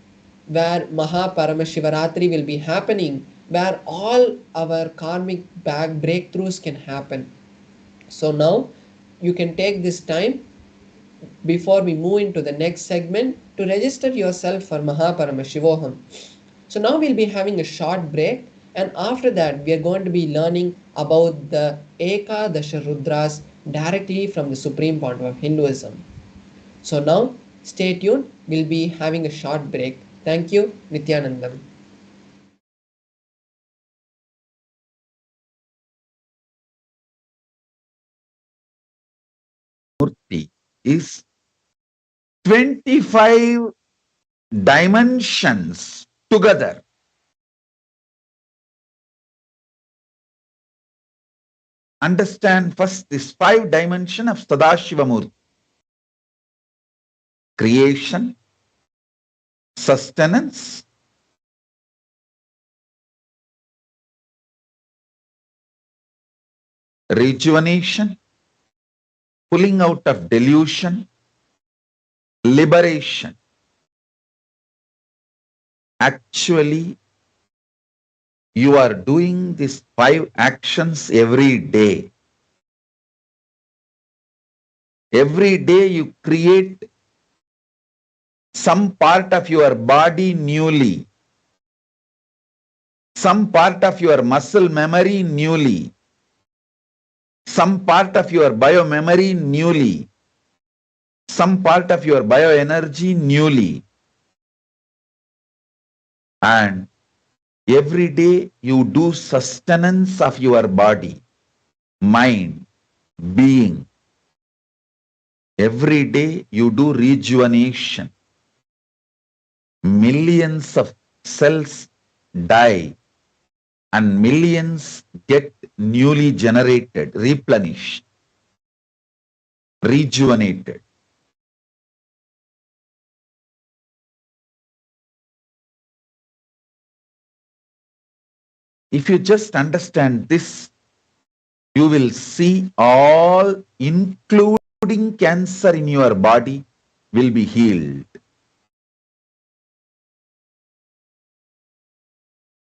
[SPEAKER 5] where Mahaparamashivaratri will be happening, where all our karmic bag breakthroughs can happen. So now you can take this time before we move into the next segment to register yourself for Mahaparamashivoham. So now we'll be having a short break, and after that we are going to be learning about the Ekadasha Rudras directly from the Supreme Point of Hinduism. So now stay tuned, we'll be having a short break. Thank you, Nithyanandam.
[SPEAKER 3] Murti is 25 dimensions together. Understand first this 5 dimension of Sadashivamurti. Creation, sustenance, rejuvenation, pulling out of delusion, liberation. Actually, you are doing these 5 actions every day. Every day you create some part of your body newly, some part of your muscle memory newly, some part of your biomemory newly, some part of your bioenergy newly. And every day you do sustenance of your body, mind, being. Every day you do rejuvenation. Millions of cells die and millions get newly generated, replenished, rejuvenated. If you just understand this, you will see all, including cancer in your body, will be healed.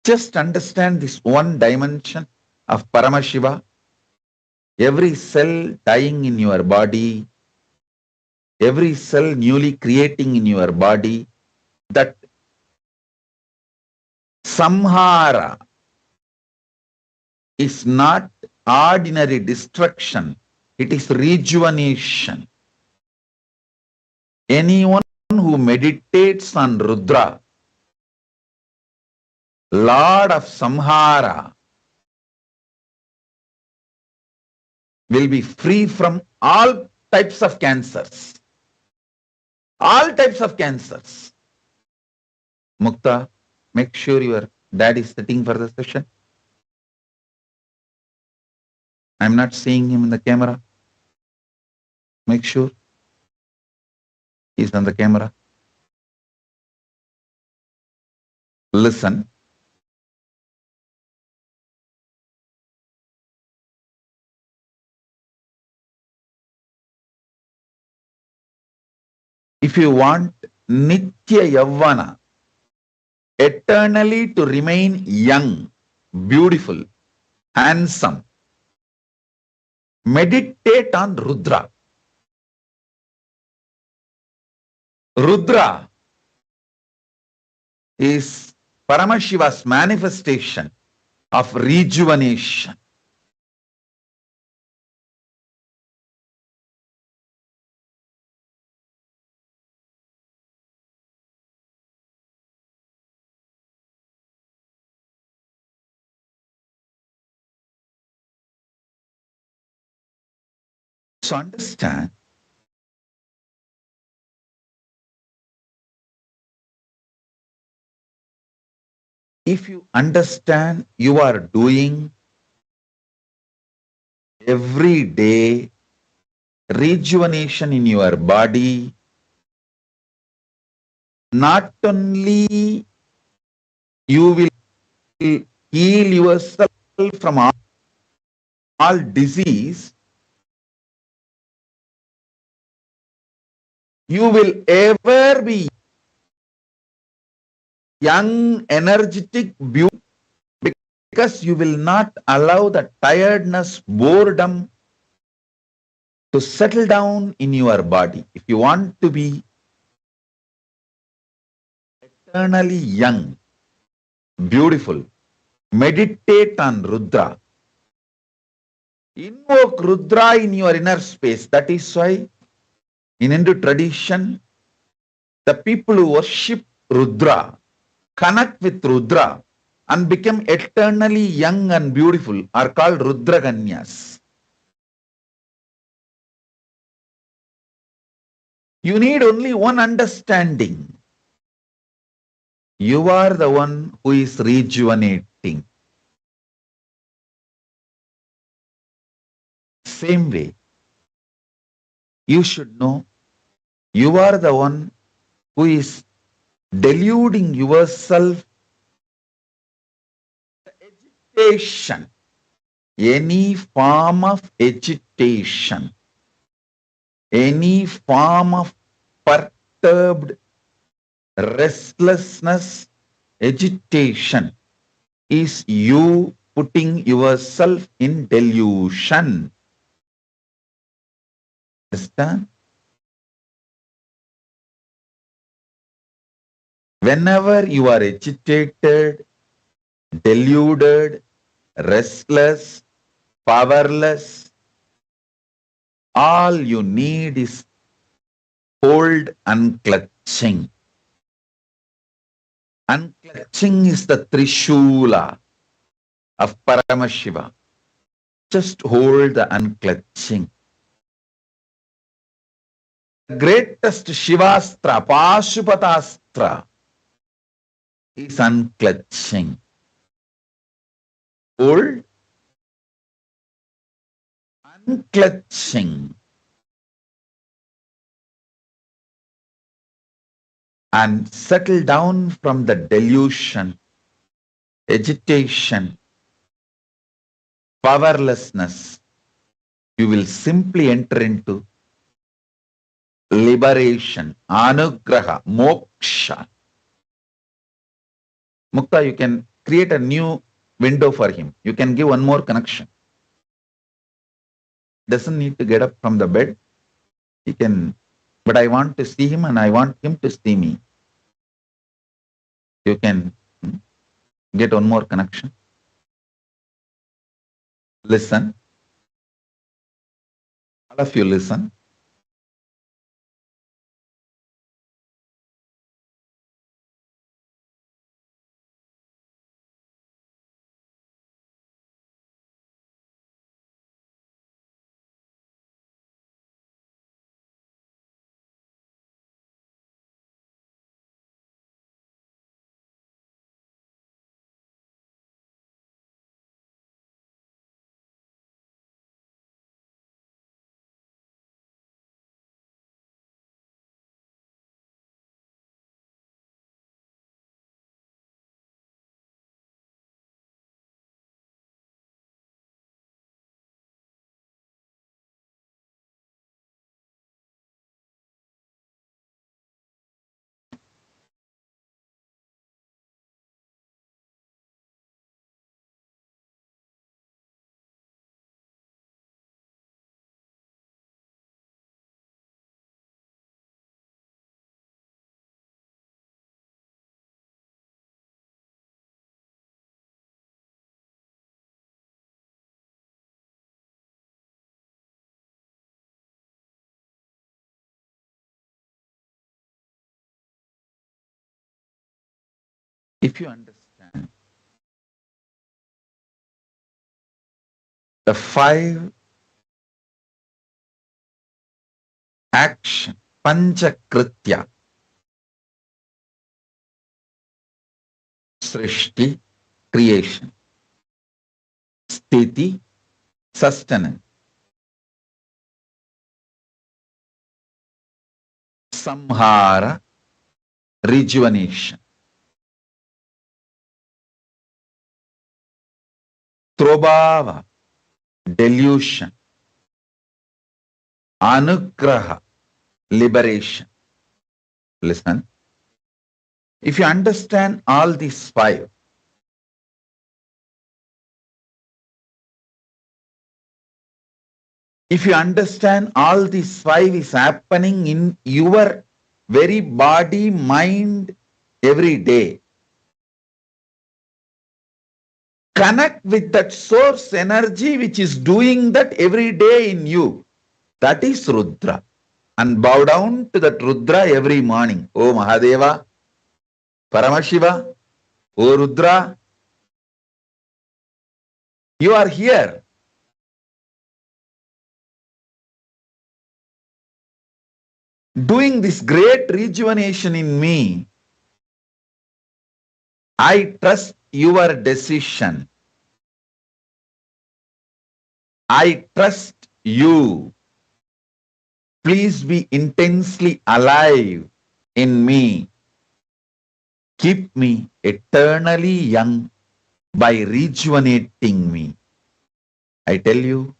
[SPEAKER 3] Just understand this 1 dimension of Paramashiva. Every cell dying in your body, every cell newly creating in your body, that samhara is not ordinary destruction, it is rejuvenation. Anyone who meditates on Rudra, Lord of Samhara, will be free from all types of cancers. All types of cancers. Mukta, make sure your dad is sitting for the session. I'm not seeing him in the camera. Make sure He's on the camera. Listen. If you want Nitya Yavana, eternally to remain young, beautiful, handsome, meditate on Rudra. Rudra is Paramashiva's manifestation of rejuvenation. So understand, if you understand you are doing every day rejuvenation in your body, not only you will heal yourself from all disease, you will ever be young, energetic, beautiful, because you will not allow the tiredness, boredom to settle down in your body. If you want to be eternally young, beautiful, meditate on Rudra. Invoke Rudra in your inner space. That is why in Hindu tradition, the people who worship Rudra, connect with Rudra, and become eternally young and beautiful are called Rudra Kanyas. You need only one understanding. You are the one who is rejuvenating. Same way, you should know you are the one who is deluding yourself. Agitation, any form of agitation, any form of perturbed restlessness, agitation is you putting yourself in delusion. Understand? Whenever you are agitated, deluded, restless, powerless, all you need is hold unclutching. Unclutching is the Trishula of Paramashiva. Just hold the unclutching. The greatest Shivastra, Pashupatastra, is unclutching. Hold, unclutching, and settle down from the delusion, agitation, powerlessness. You will simply enter into liberation, anugraha, moksha. Mukta, you can create a new window for him. You can give one more connection. Doesn't need to get up from the bed. He can, but I want to see him and I want him to see me. You can get one more connection. Listen. All of you listen. If you understand the 5 action, Panchakritya, Srishti, creation, Sthiti, sustenance, Samhara, rejuvenation, Trobhava, delusion, Anugraha, liberation. Listen, if you understand all these 5, if you understand all these 5 is happening in your very body, mind, every day, connect with that source energy which is doing that every day in you. That is Rudra. And bow down to that Rudra every morning. Oh Mahadeva, Paramashiva, oh Rudra, you are here. Doing this great rejuvenation in me. I trust your decision. I trust you. Please be intensely alive in me. Keep me eternally young by rejuvenating me. I tell you,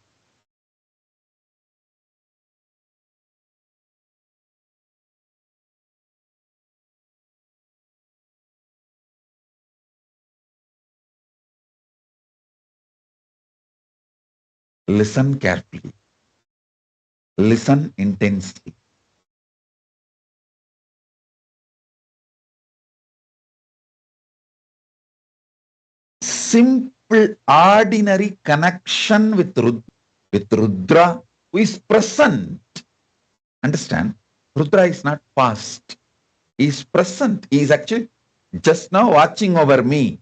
[SPEAKER 3] listen carefully. Listen intensely. Simple, ordinary connection with Rudra, who is present. Understand? Rudra is not past. He is present. He is actually just now watching over me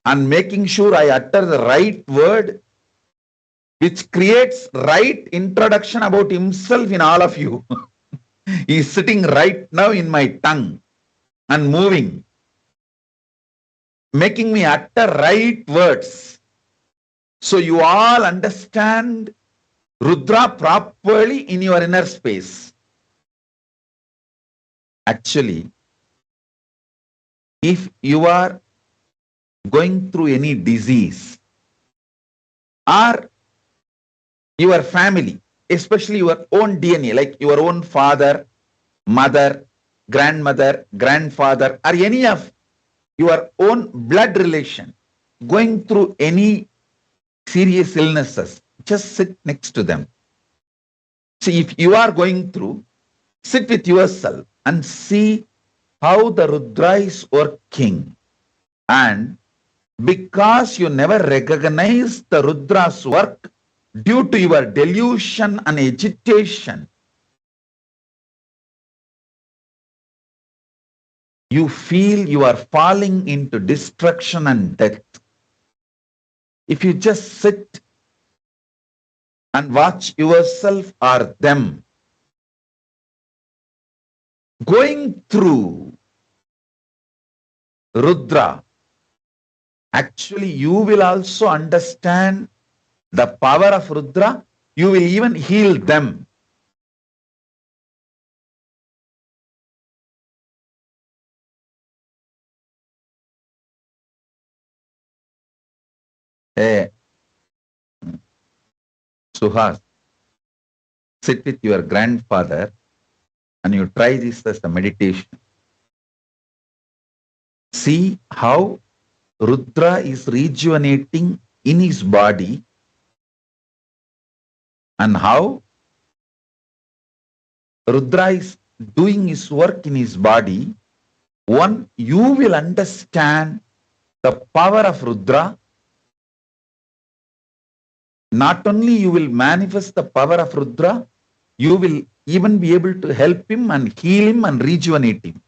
[SPEAKER 3] and making sure I utter the right word, which creates right introduction about himself in all of you. He is sitting right now in my tongue and moving, making me utter right words. So you all understand Rudra properly in your inner space. Actually, if you are going through any disease or your family, especially your own DNA, like your own father, mother, grandmother, grandfather, or any of your own blood relation going through any serious illnesses, just sit next to them. See, if you are going through, sit with yourself and see how the Rudra is working. And because you never recognize the Rudra's work due to your delusion and agitation, you feel you are falling into destruction and death. If you just sit and watch yourself or them going through Rudra, actually you will also understand the power of Rudra. You will even heal them. Hey, Suhas, sit with your grandfather and you try this as a meditation. See how Rudra is rejuvenating in his body and how Rudra is doing his work in his body. One, you will understand the power of Rudra. Not only you will manifest the power of Rudra, you will even be able to help him and heal him and rejuvenate him.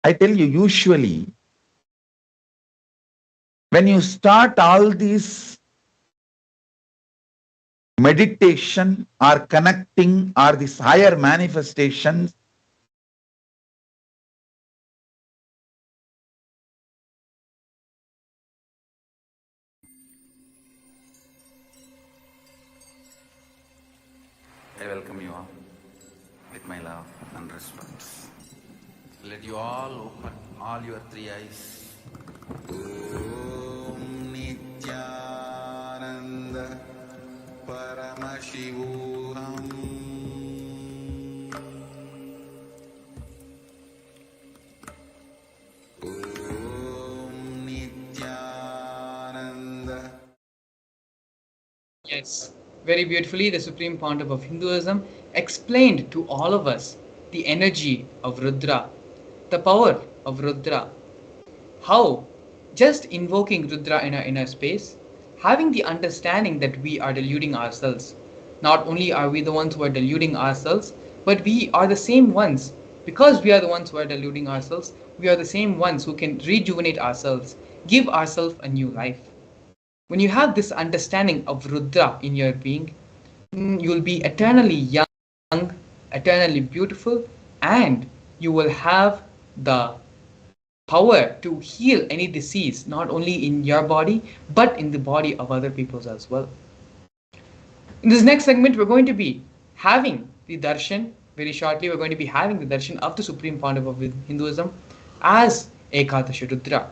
[SPEAKER 3] I tell you, usually When you start all these meditation or connecting or these higher manifestations, I welcome you all with my love and respect. Let you all open all your three eyes. Om Nithyananda Paramashivam. Om Nithyananda.
[SPEAKER 1] Yes, very beautifully, the Supreme Pontiff of Hinduism explained to all of us the energy of Rudra, the power of Rudra, how just invoking Rudra in our inner space, having the understanding that we are deluding ourselves. Not only are we the ones who are deluding ourselves, but we are the same ones. Because we are the ones who are deluding ourselves, we are the same ones who can rejuvenate ourselves, give ourselves a new life. When you have this understanding of Rudra in your being, you'll be eternally young, eternally beautiful, and you will have the power to heal any disease, not only in your body, but in the body of other people's as well. In this next segment, we're going to be having the Darshan. Very shortly, we're going to be having the Darshan of the Supreme Pontiff of Hinduism as Ekadasha Rudra,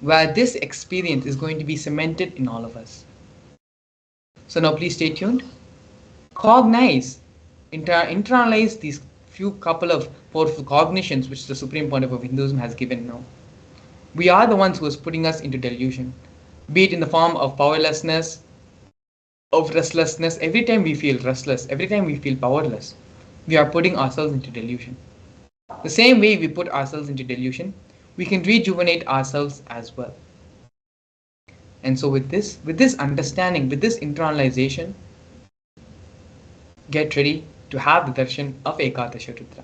[SPEAKER 1] where this experience is going to be cemented in all of us. So now please stay tuned. Cognize, internalize these few couple of powerful cognitions which the Supreme Pontiff of Hinduism has given now. We are the ones who is putting us into delusion, be it in the form of powerlessness, of restlessness. Every time we feel restless, every time we feel powerless, we are putting ourselves into delusion. The same way we put ourselves into delusion, we can rejuvenate ourselves as well. And so with this understanding, with this internalization, get ready to have the darshan of Ekadasha Rudra.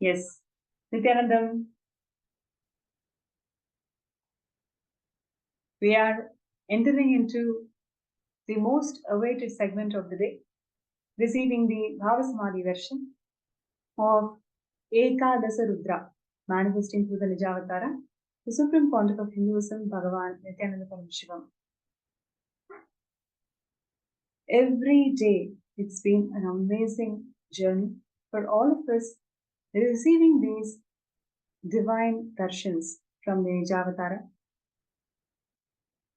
[SPEAKER 6] Yes, Nithyanandam, we are entering into the most awaited segment of the day, receiving the Bhava Samadhi version of Ekadasa Rudra, manifesting through the Nijavatara, the Supreme Pontiff of Hinduism, Bhagavan Nithyananda Paramashivam. Every day, it's been an amazing journey for all of us receiving these divine darshans from the Nijavatara.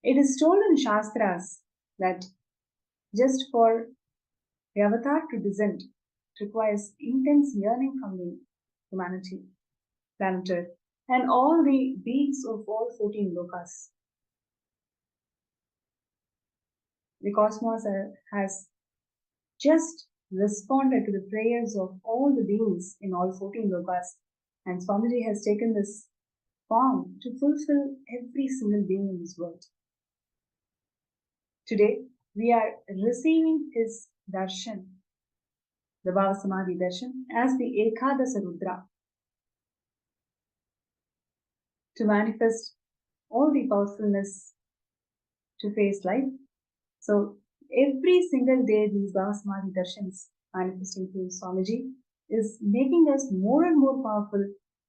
[SPEAKER 6] It is told in Shastras that just for the avatar to descend requires intense yearning from the humanity, planet Earth, and all the beings of all 14 lokas. The cosmos has just responded to the prayers of all the beings in all 14 lokas, and Swamiji has taken this form to fulfill every single being in this world. Today, we are receiving his Darshan, the Bhava Samadhi Darshan, as the Ekadasha Rudra to manifest all the powerfulness to face life. So, every single day, these Bhava Samadhi Darshans manifesting through Swamiji is making us more and more powerful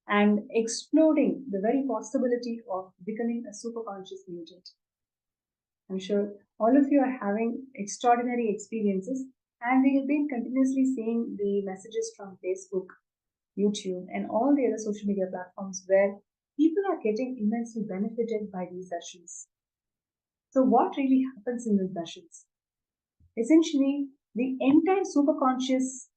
[SPEAKER 6] and exploding the very possibility of becoming a super conscious mutant. I'm sure all of you are having extraordinary experiences, and we have been continuously seeing the messages from Facebook, YouTube, and all the other social media platforms where people are getting immensely benefited by these sessions. So, what really happens in these sessions? Essentially, the entire superconscious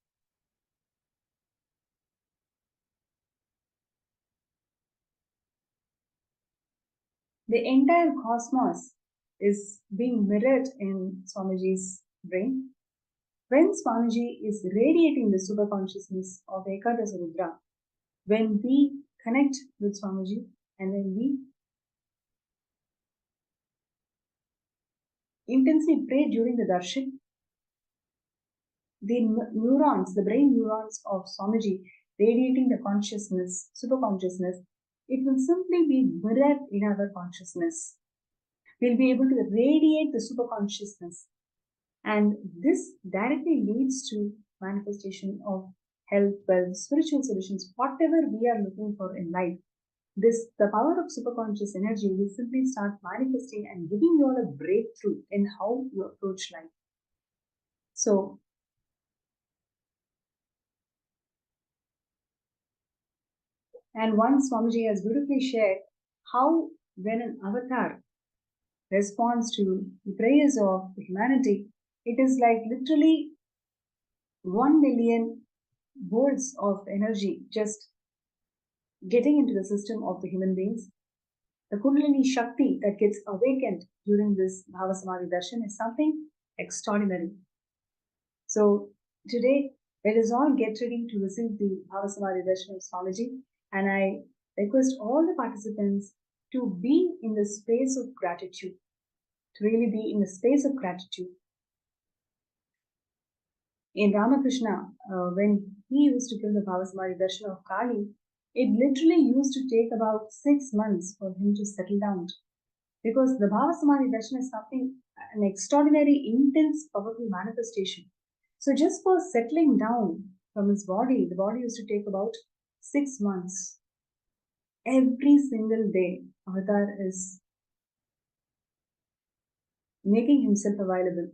[SPEAKER 6] the entire cosmos is being mirrored in Swamiji's brain. When Swamiji is radiating the superconsciousness of Ekadasha Rudra, when we connect with Swamiji and when we intensely pray during the darshan, the neurons, the brain neurons of Swamiji radiating the consciousness, superconsciousness, it will simply be mirrored in our consciousness. We'll be able to radiate the superconsciousness, and this directly leads to manifestation of health, wealth, spiritual solutions, whatever we are looking for in life. The power of superconscious energy will simply start manifesting and giving you all a breakthrough in how you approach life. So, and once Swamiji has beautifully shared how when an avatar responds to the prayers of humanity, it is like literally 1 million volts of energy just getting into the system of the human beings. The Kundalini Shakti that gets awakened during this Bhava Samadhi Darshan is something extraordinary. So today, let us all get ready to receive the Bhava Samadhi Darshan of Swamiji, and I request all the participants to be in the space of gratitude, to really be in the space of gratitude. In Ramakrishna, when he used to give the Bhava Samadhi Darshan of Kali, it literally used to take about 6 months for him to settle down, because the Bhava Samadhi Darshan is something, an extraordinary, intense, powerful manifestation. So just for settling down from his body, the body used to take about 6 months. Every single day, Avatar is making himself available,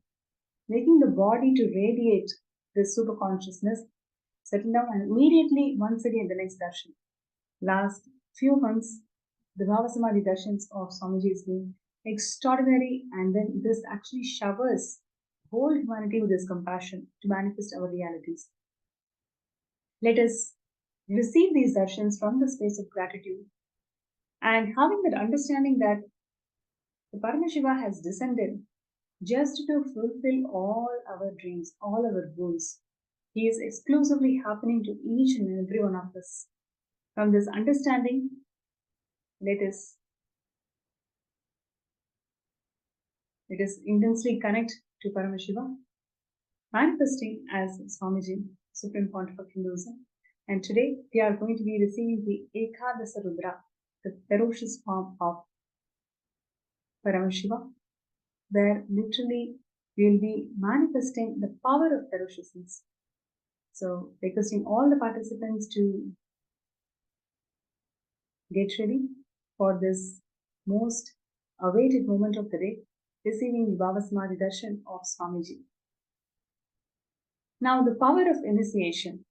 [SPEAKER 6] making the body to radiate this super consciousness, settle down, and immediately, once again, the next darshan. Last few months, the Bhava Samadhi darshans of Swamiji has been extraordinary, and then this actually showers whole humanity with his compassion to manifest our realities. Let us receive these darshans from the space of gratitude, and having that understanding that the Paramashiva has descended just to fulfill all our dreams, all our goals. He is exclusively happening to each and every one of us. From this understanding, let us intensely connect to Paramashiva, manifesting as Swamiji, Supreme Pontiff of Hinduism. And today we are going to be receiving the Ekadasha Rudra, the ferocious form of Paramashiva, where literally we will be manifesting the power of ferociousness. So, requesting all the participants to get ready for this most awaited moment of the day, receiving the Bhava Samadhi Darshan of Swamiji. Now, the power of initiation.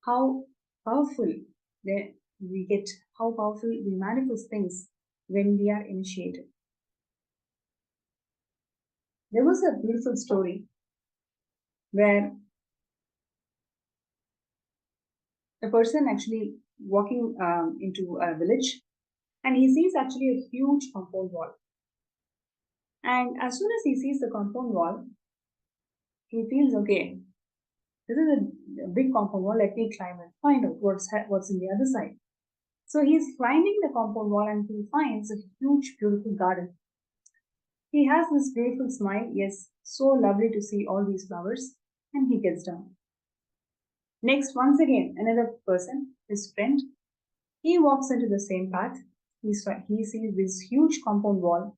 [SPEAKER 6] How powerful we get, how powerful we manifest things when we are initiated. There was a beautiful story where a person actually walking into a village, and he sees actually a huge compound wall. And as soon as he sees the compound wall, he feels, okay, this is a big compound wall, let me climb and find out what's in the other side. So he's climbing the compound wall and he finds a huge, beautiful garden. He has this beautiful smile, yes, so lovely to see all these flowers, and he gets down. Next, once again, another person, his friend, he walks into the same path. He sees this huge compound wall,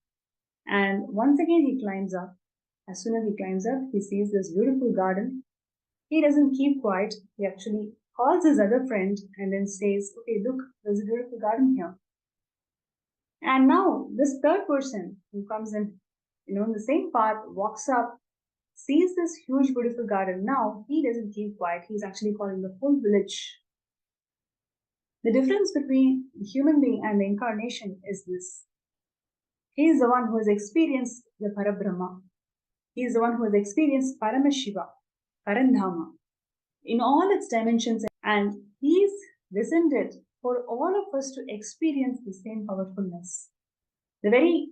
[SPEAKER 6] and once again he climbs up. As soon as he climbs up, he sees this beautiful garden. He doesn't keep quiet. He actually calls his other friend and then says, "Okay, look, there's a beautiful garden here." And now this third person who comes in, in the same path, walks up, sees this huge, beautiful garden. Now he doesn't keep quiet. He's actually calling the whole village. The difference between the human being and the incarnation is this. He is the one who has experienced the Parabrahma. He is the one who has experienced Paramashiva, Parandhama, in all its dimensions, and he is descended for all of us to experience the same powerfulness. The very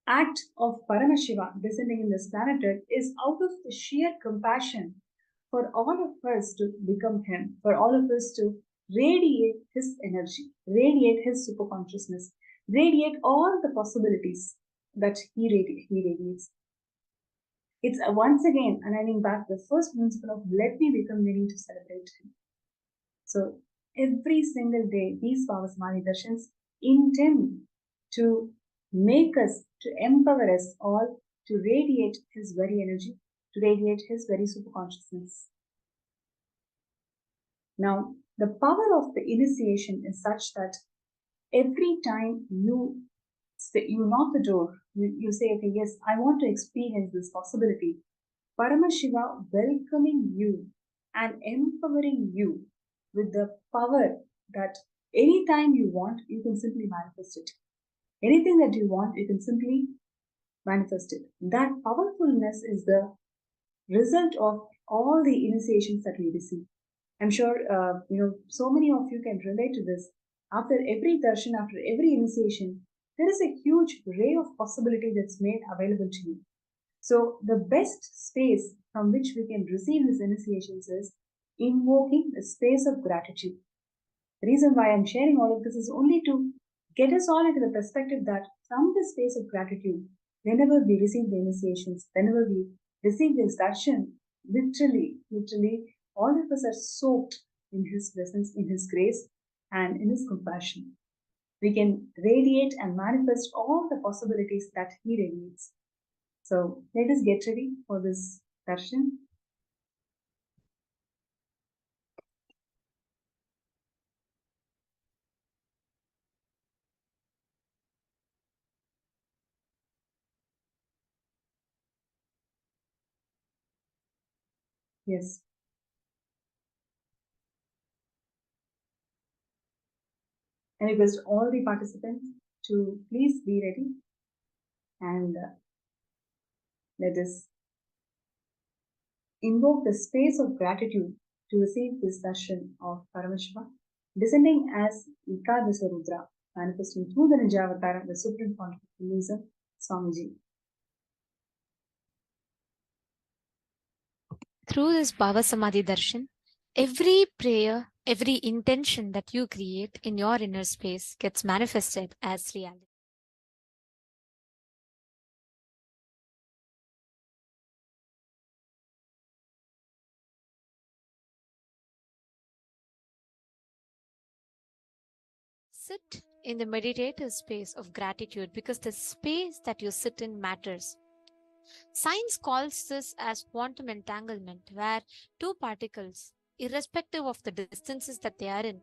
[SPEAKER 6] act of Paramashiva descending in this planet Earth is out of the sheer compassion for all of us to become Him, for all of us to radiate His energy, radiate His superconsciousness, radiate all the possibilities that He radiates. It's once again aligning back the first principle of let me become many to celebrate Him. So every single day, these Bhava Samadhi Darshans intend to make us, to empower us all to radiate His very energy, to radiate His very superconsciousness. Now, the power of the initiation is such that every time you knock the door, you say, okay, yes, I want to experience this possibility. Paramashiva welcoming you and empowering you with the power that anytime you want, you can simply manifest it. Anything that you want, you can simply manifest it. That powerfulness is the result of all the initiations that we receive. I'm sure, so many of you can relate to this. After every darshan, after every initiation, there is a huge ray of possibility that's made available to you. So the best space from which we can receive these initiations is invoking the space of gratitude. The reason why I'm sharing all of this is only to get us all into the perspective that from the space of gratitude, whenever we receive the initiations, whenever we receive this darshan, literally, all of us are soaked in His presence, in His grace, and in His compassion. We can radiate and manifest all the possibilities that He radiates. So let us get ready for this darshan. Yes. I request all the participants to please be ready and let us invoke the space of gratitude to receive this darshan of Paramashiva, descending as Ekadasha Rudra, manifesting through the Ninja Avatar, the Supreme Pontiff of Hinduism, Swamiji.
[SPEAKER 7] Through this Bhava Samadhi Darshan, every prayer, every intention that you create in your inner space gets manifested as reality. Sit in the meditative space of gratitude because the space that you sit in matters. Science calls this as quantum entanglement, where two particles, irrespective of the distances that they are in,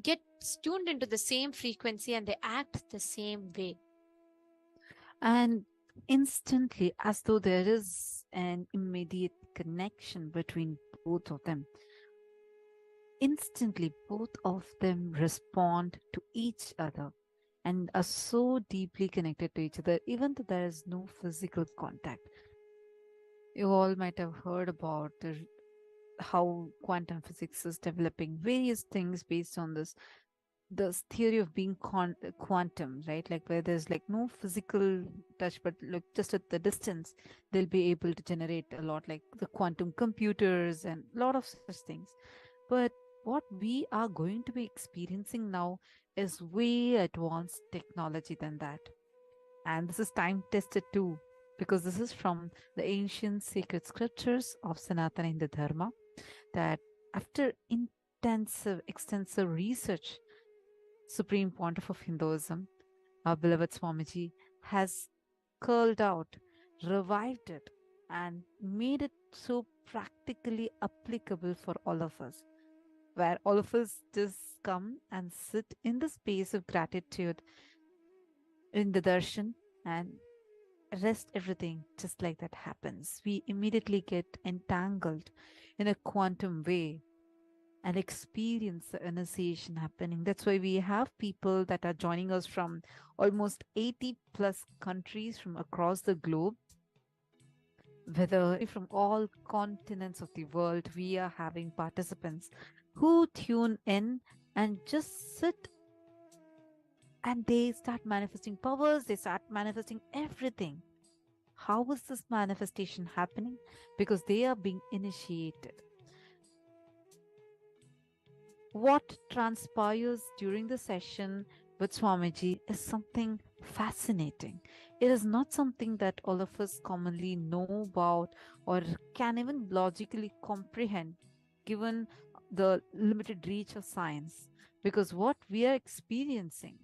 [SPEAKER 7] get tuned into the same frequency and they act the same way.
[SPEAKER 8] And instantly, as though there is an immediate connection between both of them, instantly both of them respond to each other and are so deeply connected to each other, even though there is no physical contact. You all might have heard about how quantum physics is developing various things based on this theory of being quantum, right? Like where there's like no physical touch, but like just at the distance, they'll be able to generate a lot, like the quantum computers and a lot of such things. But what we are going to be experiencing now is way advanced technology than that. And this is time tested too, because this is from the ancient sacred scriptures of Sanatana Hindu Dharma, that after extensive research, Supreme Pontiff of Hinduism, our beloved Swamiji, has curled out, revived it, and made it so practically applicable for all of us, where all of us just come and sit in the space of gratitude in the darshan and rest everything just like that happens. We immediately get entangled in a quantum way and experience the initiation happening. That's why we have people that are joining us from almost 80 plus countries from across the globe, whether from all continents of the world. We are having participants who tune in and just sit, and they start manifesting powers, they start manifesting everything. How is this manifestation happening? Because they are being initiated. What transpires during the session with Swamiji is something fascinating. It is not something that all of us commonly know about or can even logically comprehend, given the limited reach of science. Because what we are experiencing,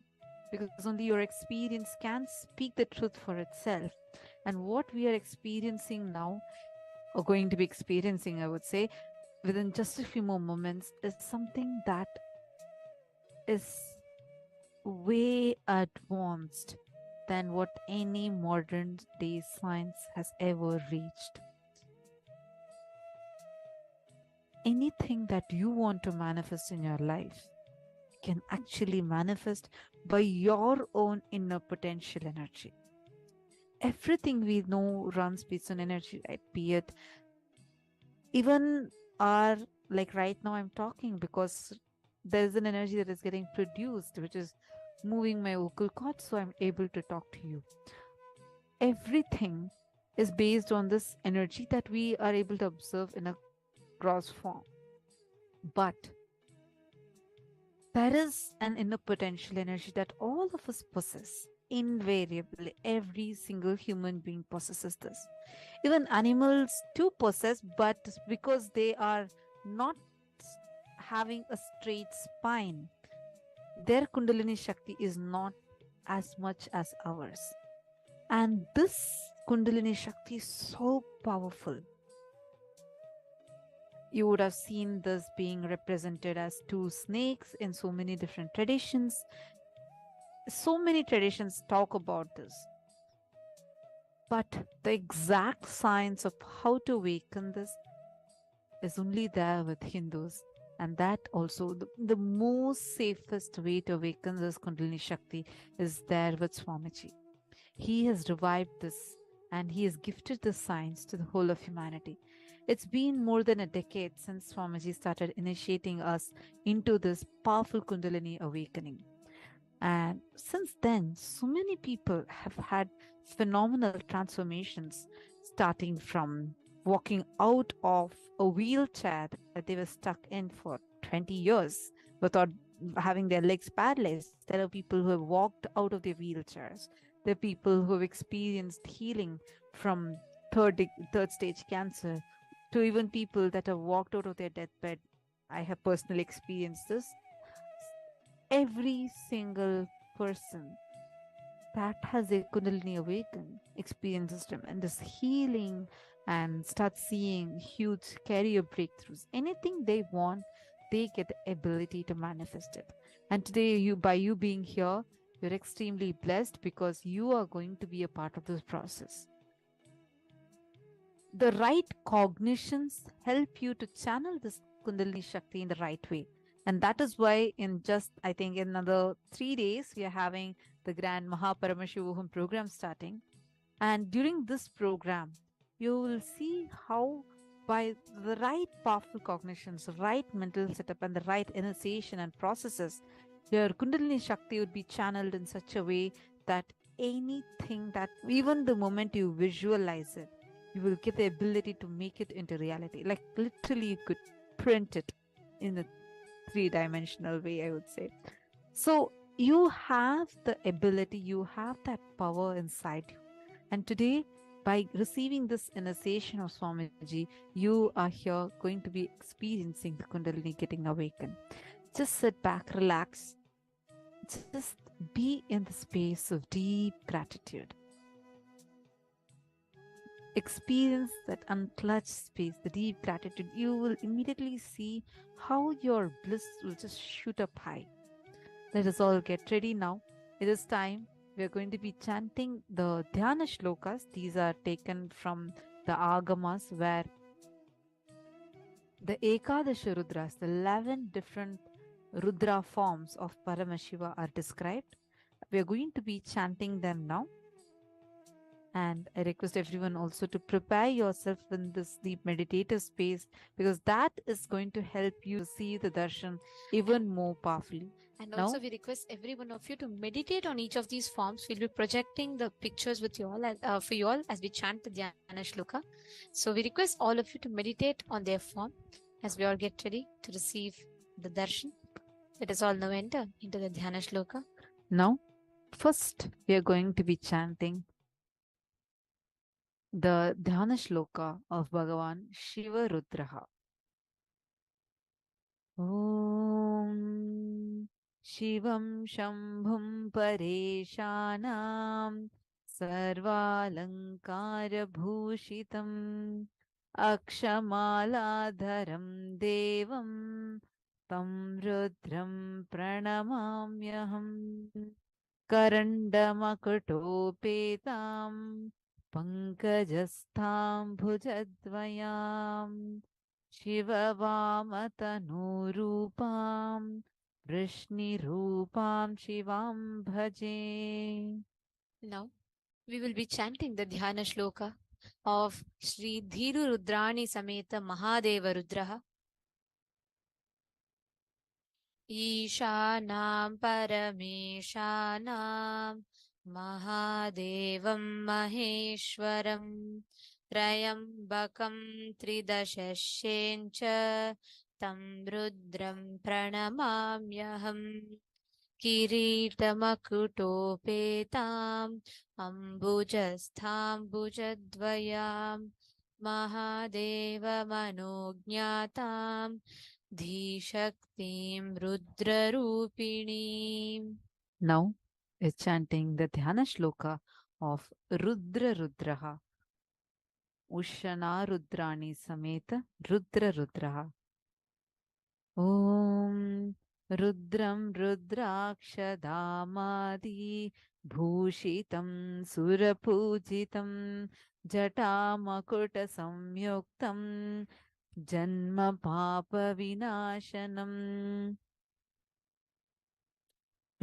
[SPEAKER 8] because only your experience can speak the truth for itself. And what we are experiencing now, or going to be experiencing, I would say, within just a few more moments, is something that is way advanced than what any modern day science has ever reached. Anything that you want to manifest in your life can actually manifest by your own inner potential energy. Everything we know runs based on energy, right? Be it even our, like right now I'm talking because there's an energy that is getting produced, which is moving my vocal cords, so I'm able to talk to you. Everything is based on this energy that we are able to observe in a gross form. But there is an inner potential energy that all of us possess. Invariably, every single human being possesses this. Even animals too possess, but because they are not having a straight spine, their Kundalini Shakti is not as much as ours. And this Kundalini Shakti is so powerful. You would have seen this being represented as two snakes in so many different traditions. So many traditions talk about this. But the exact science of how to awaken this is only there with Hindus. And that also, the most safest way to awaken this Kundalini Shakti is there with Swamiji. He has revived this and he has gifted the science to the whole of humanity. It's been more than a decade since Swamiji started initiating us into this powerful Kundalini awakening. And since then, so many people have had phenomenal transformations, starting from walking out of a wheelchair that they were stuck in for 20 years without having their legs paralyzed. There are people who have walked out of their wheelchairs. There are people who have experienced healing from third stage cancer, to even people that have walked out of their deathbed. I have personally experienced this. Every single person that has a Kundalini awaken experiences tremendous healing and starts seeing huge career breakthroughs. Anything they want, they get the ability to manifest it. And today, by you being here, you're extremely blessed because you are going to be a part of this process. The right cognitions help you to channel this Kundalini Shakti in the right way. And that is why in just, I think, in another 3 days, we are having the grand Paramashivam program starting. And during this program, you will see how by the right powerful cognitions, the right mental setup, and the right initiation and processes, your Kundalini Shakti would be channeled in such a way that anything that, even the moment you visualize it, you will get the ability to make it into reality. Like literally, you could print it in a three-dimensional way, I would say. So you have the ability, you have that power inside you. And today, by receiving this initiation of Swamiji, you are here going to be experiencing the Kundalini getting awakened. Just sit back, relax, just be in the space of deep gratitude. Experience that unclutched space, the deep gratitude. You will immediately see how your bliss will just shoot up high. Let us all get ready now. It is time. We are going to be chanting the Dhyana shlokas. These are taken from the Agamas, where the Ekadasha Rudras, the 11 different Rudra forms of Paramashiva, are described. We are going to be chanting them now. And I request everyone also to prepare yourself in this deep meditative space, because that is going to help you see the darshan even more powerfully.
[SPEAKER 7] And
[SPEAKER 8] Now,
[SPEAKER 7] also, we request every one of you to meditate on each of these forms. We'll be projecting the pictures with you all for you all as we chant the Dhyana Shloka. So we request all of you to meditate on their form as we all get ready to receive the darshan. Let us all now enter into the Dhyana Shloka.
[SPEAKER 8] now, first we are going to be chanting the Dhyana Shloka of Bhagavan Shiva Rudraha. Om Shivam Shambhum Pareshanam Sarvalankara Bhushitam Akshamalaadharam Devam Tam Rudram Pranamamyaham Karandamakutopetam Pankajastham Bhujadvayam Shivavatanoorupam Vrishni-rupam Shivam bhaje.
[SPEAKER 7] Now, we will be chanting the Dhyana Shloka of Sri Dhiru Rudrani Sameta Mahadeva Rudraha. ईशानां परमेशानां महादेवं महेश्वरं त्रयम्बकं त्रिदशस्येञ्च तं रुद्रं प्रणमाम्यहम् किरीटमकुटोपेताम् अम्बुजस्थाम्बुजद्वयां महादेवमनोज्ञाताम् धीशक्तिं रुद्ररूपिणीम्.
[SPEAKER 8] Now is chanting the Dhyana Shloka of Rudra Rudraha. Ushana Rudrani Sameta Rudra Rudraha. Om Rudram Rudrakshadamadi Bhushitam Surapujitam Jatamakuta Samyuktam Janma Papa Vinashanam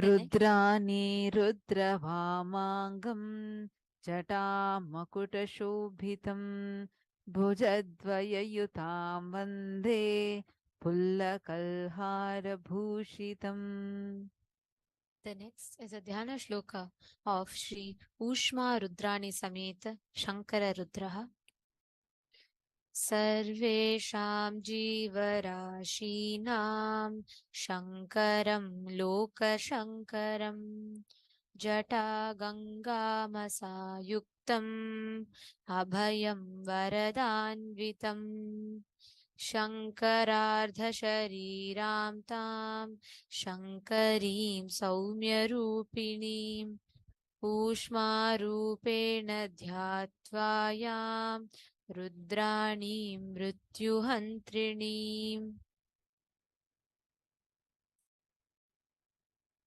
[SPEAKER 8] Rudrani Rudravamangam Jatamakuta Shobhitam Bhujadvayayutam Vande Pullakalhara Bhushitam.
[SPEAKER 7] The next is a Dhyana Shloka of Sri Ushma Rudrani Sameta Shankara Rudraha. सर्वेषां जीवराशीनां शङ्करं लोकशङ्करं जटागङ्गामसायुक्तम् अभयं वरदान्वितं शङ्करार्धशरीरां तां शङ्करीं सौम्यरूपिणीम् ऊष्मारूपेण ध्यात्वा यां रुद्राणीं मृत्युहन्त्रिणीम्.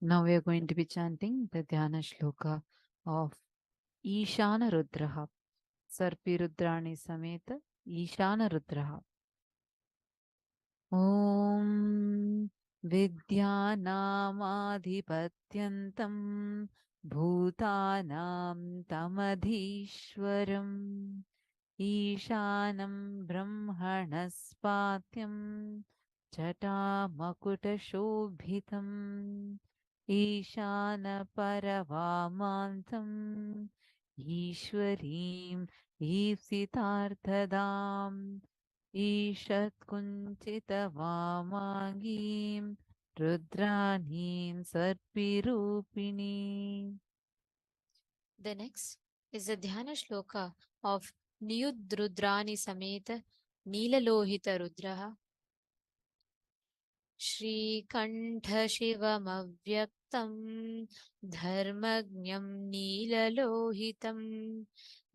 [SPEAKER 8] Now we are going to be chanting the Dhyana Shloka of Ishana Rudraha. Sarpi Rudrani Sameta Ishana Rudraha. Om Vidyanamaadhipatyantam Bhutanam Tamadhishwaram Ishanam Brahmanaspatyam Jatamakutashobitam Ishana Paravamantam Ishwarim Ipsitarthadam ईषत्कुञ्चितवामाङ्गीं रुद्राणीं सर्पिरूपिणीम्.
[SPEAKER 7] The next is the Dhyana Shloka of Niyudrudrani Sameta Neelalohita Rudraha श्रीकण्ठशिवमव्यक्तं धर्मज्ञं नीललोहितं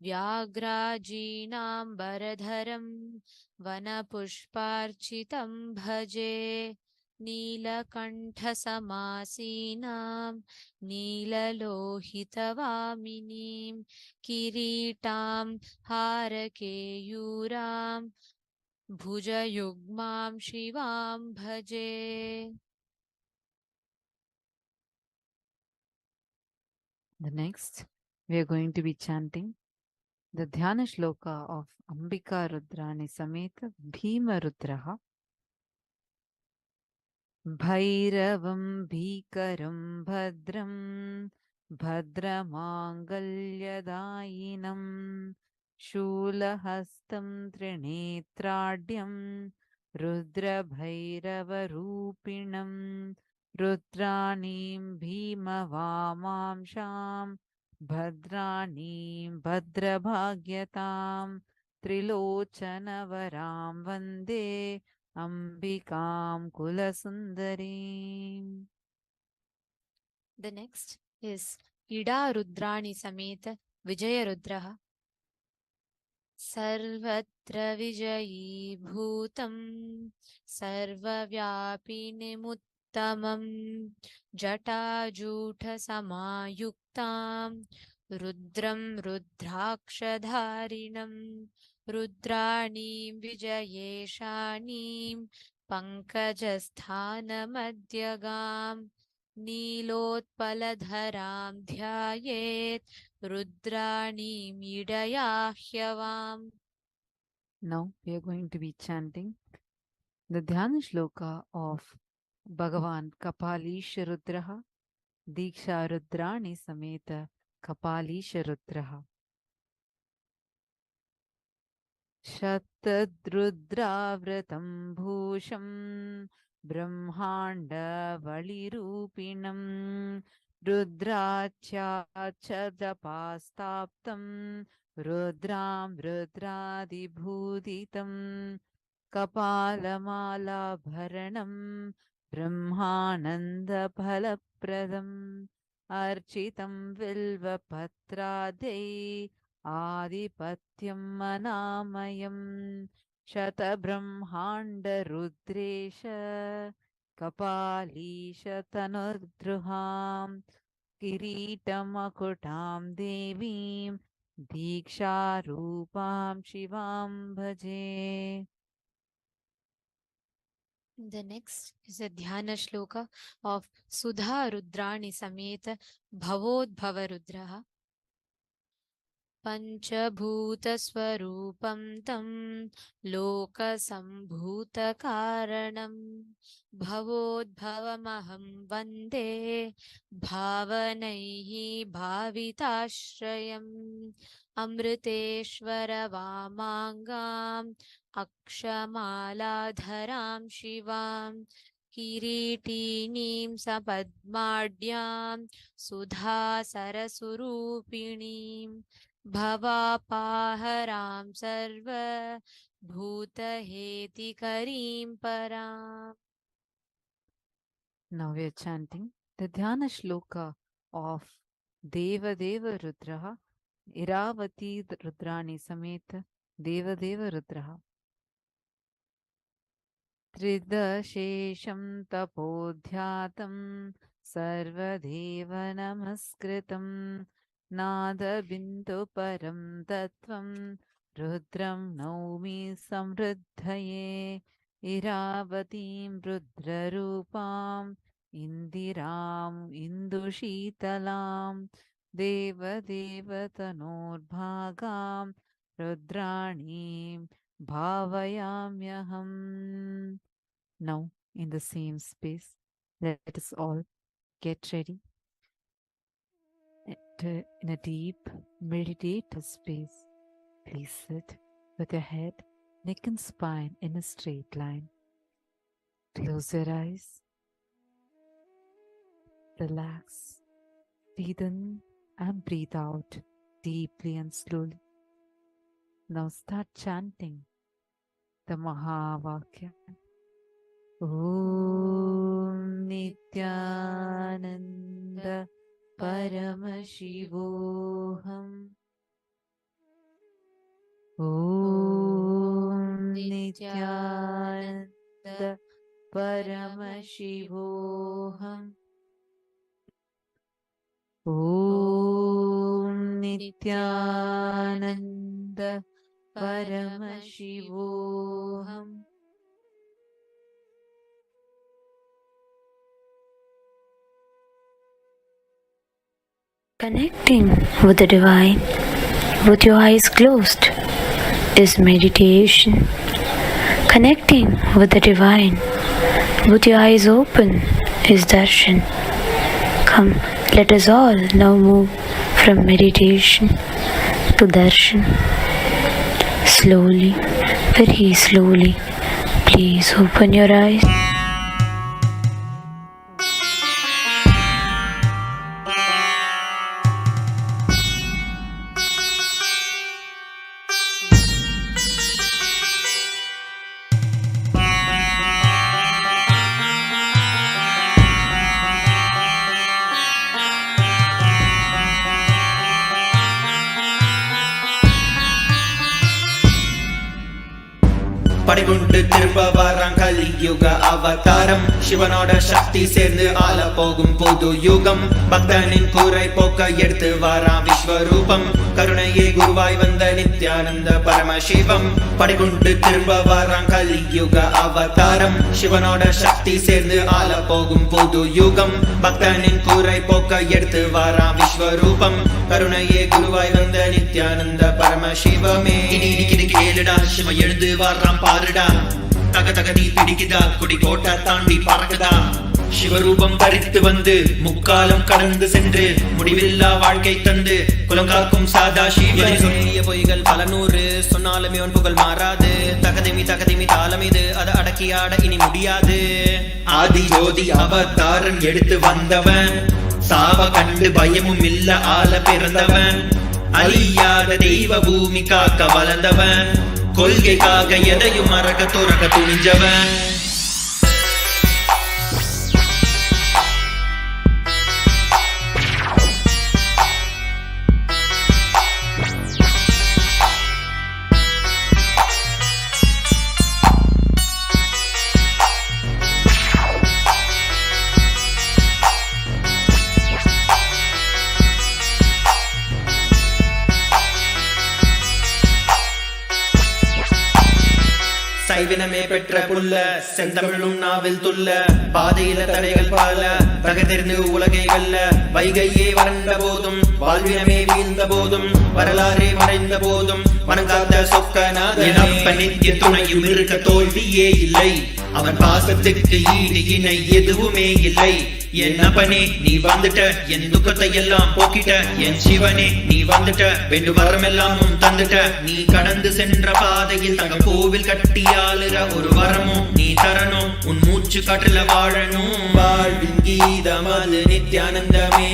[SPEAKER 7] व्याघ्राजीनाम्बरधरं वनपुष्पार्चितं भजे नीलकण्ठसमासीनां नीललोहितवामिनीं किरीटां हारकेयूरां भुजयुग्मां शिवां भजे.
[SPEAKER 8] The next, we are going to be chanting the Dhyana Shloka of Ambika Rudrani Sameta Bhima Rudraha. भैरवं भीकरं भद्रं भद्रमाङ्गल्यदायिनं शूलहस्तं त्रिनेत्राढ्यं रुद्रभैरवरूपिणं रुद्राणीं भीमवामांशां भद्राणीं भद्रभाग्यतां त्रिलोचनवरां वन्दे Ambikam Kulasundarim.
[SPEAKER 7] The next is Ida Rudrani Sameta Vijaya Rudraha Sarvatra Vijayi Bhutam Sarvavyapinimuttamam Jatajuta Samayuktam Rudram Rudrakshadharinam Rudraणीं विजयेशानीं पङ्कजस्थानमध्यगां नीलोत्पलधरां ध्यायेत् रुद्राणीं इडयाह्यवाम्.
[SPEAKER 8] Now we are going to be chanting the Dhyana Shloka of Bhagavan Kapalisha Rudraha Diksha Rudrani Sameta Kapalisha Rudraha. शतद्रुद्राव्रतं भूषं ब्रह्माण्डवलिरूपिणं रुद्राच्चाचदपास्ताप्तं रुद्रां रुद्रादिभूदितं कपालमालाभरणं ब्रह्मानन्दफलप्रदम् अर्चितं बिल्वपत्रादै आदिपत्यं मनामयं शतब्रह्माण्डरुद्रेश कपालीश तनुर्द्रुहां किरीटमकुटां देवीं दीक्षारूपां शिवां भजे.
[SPEAKER 7] The next is a Dhyana Shloka of Sudha Rudrani Sameta Bhavodbhava Rudraha पञ्चभूतस्वरूपं तं लोकसम्भूतकारणं भवोद्भवमहं वन्दे भावनैः भाविताश्रयम् अमृतेश्वरवामाङ्गाम् अक्षमालाधरां शिवां किरीटिनीं सपद्माढ्यां सुधासरसुरूपिणीं भवापाहरां सर्वभूतहेतिकरीं पराम्.
[SPEAKER 8] Now we are chanting the Dhyana Shloka of Devadeva Rudraha Iravati Rudrani Sameta Devadeva Rudraha. त्रिदशेषं तपोध्यातं सर्वदेव नमस्कृतं नादबिन्दुपरं तत्त्वं रुद्रं नौमि समृद्धये इरावतीं रुद्ररूपाम् इन्दिराम् इन्दुशीतलां देवदेवतनोर्भागां रुद्राणीं भावयाम्यहम्. Now, in the same space, let us all get ready in a deep meditative space. Please sit with your head neck and spine in a straight line. Close your eyes. Relax. Breathe in and breathe out deeply and slowly. Now start chanting the Mahavakya. Om Nithyananda Paramashivoham. Om Nithyananda Paramashivoham. Om Nithyananda Paramashivoham.
[SPEAKER 9] Connecting with the divine with your eyes closed is meditation. Connecting with the divine with your eyes open is darshan. Come, let us all now move from meditation to darshan. Slowly, very slowly, please open your eyes.
[SPEAKER 10] படிகுண்டு திரும்ப வரான் கலியுக அவதாரம் சிவனோட சக்தி சேர்ந்து ஆள போகும் புது யுகம் பக்தனின் கூரை போக்க எடுத்து வரான் விஸ்வரூபம் கருணையே குருவாய் வந்த நித்யானந்த பரமசிவம் படிகுண்டு திரும்ப வரான் கலியுக அவதாரம் சிவனோட சக்தி சேர்ந்து ஆள போகும் புது யுகம் பக்தனின் கூரை போக்க எடுத்து வரான் விஸ்வரூபம் கருணையே குருவாய் வந்த நித்யானந்த பரமசிவமே இனி கேளுடா சிவ எழுந்து வரான் பாருடா தக தக நீ பிடிக்குதா குடி கோட்டா தாண்டி பறக்குதா சிவரூபம் தரித்து வந்து முக்காலம் கடந்து சென்று முடிவில்லா வாழ்க்கை தந்து குலங்காக்கும் சாதா சிவனைய பொய்கள் பல நூறு சொன்னாலுமே உன் புகழ் மாறாது தகதிமி தாளம் இது அதை அடக்கி ஆட இனி முடியாது ஆதி ஜோதி அவதாரம் எடுத்து வந்தவன் சாவ கண்டு பயமும் இல்ல ஆள பிறந்தவன் அழியாத தெய்வ பூமி காக்க வளர்ந்தவன் கொள்கைக்காக எதையும் மறக்க துறக்க துணிஞ்சவன் சைவினமே பெற்ற புல்ல செந்தமிழும் நாவில் துள்ள பாதையில தடைகள் பல தகதிர்ந்து உலகை வெல்ல வைகையே வறண்ட போதும் வாழ்வினமே வீழ்ந்த போதும் வரலாறே மறைந்த போதும் வணங்காத சொக்கநாதனப்ப நித்திய துணையும் இருக்க தோல்வியே இல்லை அவன் பாசத்துக்கு ஈடு இணை எதுவுமே இல்லை என் அப்பனே நீ வந்துட்ட என் துக்கத்தை எல்லாம் போக்கிட்ட என் சிவனே நீ வந்துட்ட வெண்டு வரமெல்லாம் தந்துட்ட நீ கடந்து சென்ற பாதையில் தங்க கோவில் கட்டியாளுற ஒரு வரமும் நீ தரணும் உன் மூச்சு காற்றுல வாழணும் வாழ்வின் கீதம் அது நித்யானந்தமே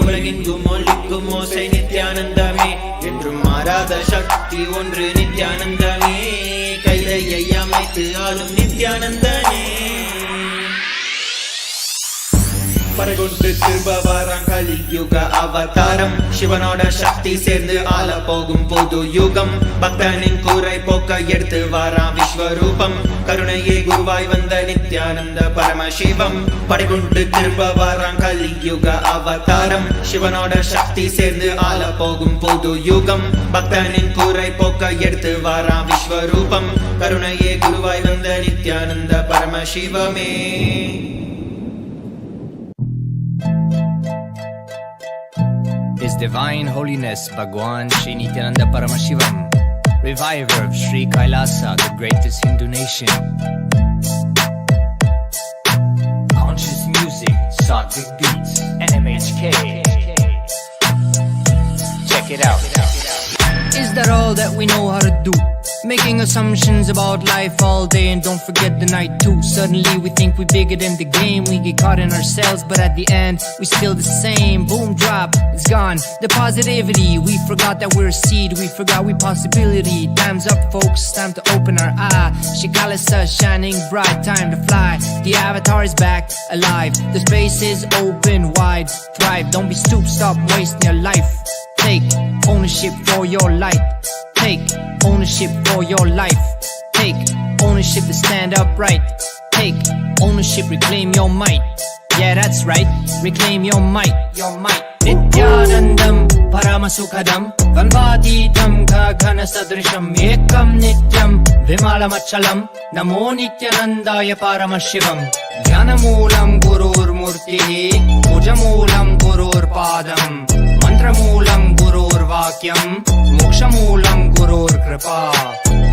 [SPEAKER 10] உலகெங்கும் ஒலிக்கும் ஓசை நித்யானந்தமே என்றும் மாறாத சக்தி ஒன்று நித்யானந்தமே கைலையை அமைத்து ஆளும் நித்யானந்தனே படைகொண்டு திரும்ப வரான் கலியுக அவதாரம் சிவனோட சக்தி சேர்ந்து ஆள போகும் புது யுகம் பக்தனின் கூரை போக்க எடுத்து வரான் விஸ்வரூபம் கருணையே குருவாய் வந்த நித்யானந்த பரமசிவம் படைகொண்டு திரும்ப வரான் கலியுக அவதாரம் சிவனோட சக்தி சேர்ந்து ஆள போகும் புது யுகம் பக்தனின் கூரை போக்க எடுத்து வரான் விஸ்வரூபம் கருணையே குருவாய் வந்த Nityananda பரமசிவமே
[SPEAKER 11] His Divine Holiness Bhagwan Sri Nithyananda Paramashivam, reviver of Sri Kailasa, the greatest Hindu nation. Conscious music, sattvic beats, NMHK. Check it out. Is that all that we know how to do? Making assumptions about life all day and don't forget the night too. Suddenly we think we're bigger than the game. We get caught in ourselves, but at the end we still the same. Boom, drop, it's gone. The positivity, we forgot that we're a seed. We forgot we possibility. Time's up, folks, time to open our eye. Ekadasha shining bright, time to fly. The avatar is back, alive. The space is open wide. Thrive, don't be stupid, stop wasting your life. Take ownership for your life. Take ownership for your life. Take ownership to stand upright. Take ownership, reclaim your might. Yeah, that's right, reclaim your might. Your might. Nithyanandam Paramasukadam Vanvaditam Gagana Sadrisham Ekam Nityam Vimalamatchalam Namo Nithyanandaya Paramashivam Jnanamulam Gurur Murtihi Pujamulam Gurur Padam Mantramulam Gurur Vakyam Mokshamulam Gurur Kripa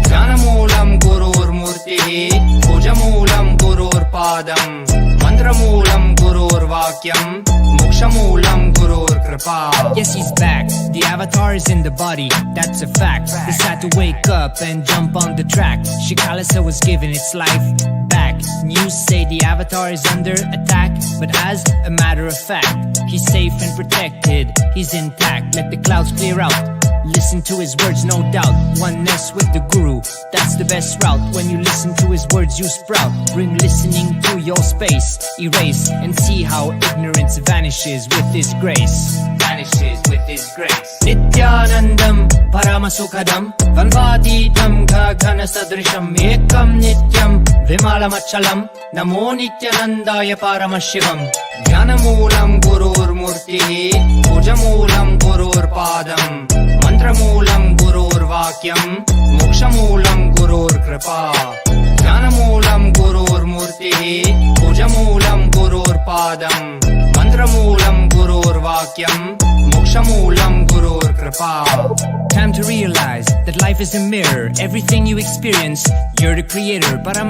[SPEAKER 11] Jnanamulam Gurur Murtihi Pujamulam Gurur Padam Mantramulam Gurur Vakyam Mokshamulam Gurur Kripa. Yes, he's back. The avatar is in the body. That's a fact. He's had to wake up and jump on the track. Ekadasha was given its life back. News say the avatar is under attack, but as a matter of fact, he's safe and protected. He's intact. Let the clouds clear out. Listen to his words, no doubt. Oneness with the Guru, that's the best route. When you listen to his words, you sprout. Bring listening to your space. Erase and see how ignorance vanishes with his grace. Vanishes with his grace. Nithyanandam Paramasukadam Vanvaditam Gagana Sadrisham Ekam Nityam Vimalamatchalam Namo Nithyanandaya Paramashivam Jnanamulam Gurur Murtihi Pujamulam Gurur Padam Mantramulam Gurur Vakyam Mokshamulam Gurur Kripa Jnanamulam Gurur Murtihi Pujamulam Gurur Padam Mantramulam Gurur Vakyam Mokshamulam Gurur Kripa. Time to realize that life is a mirror. Everything you experience, you're the creator. Paramashivam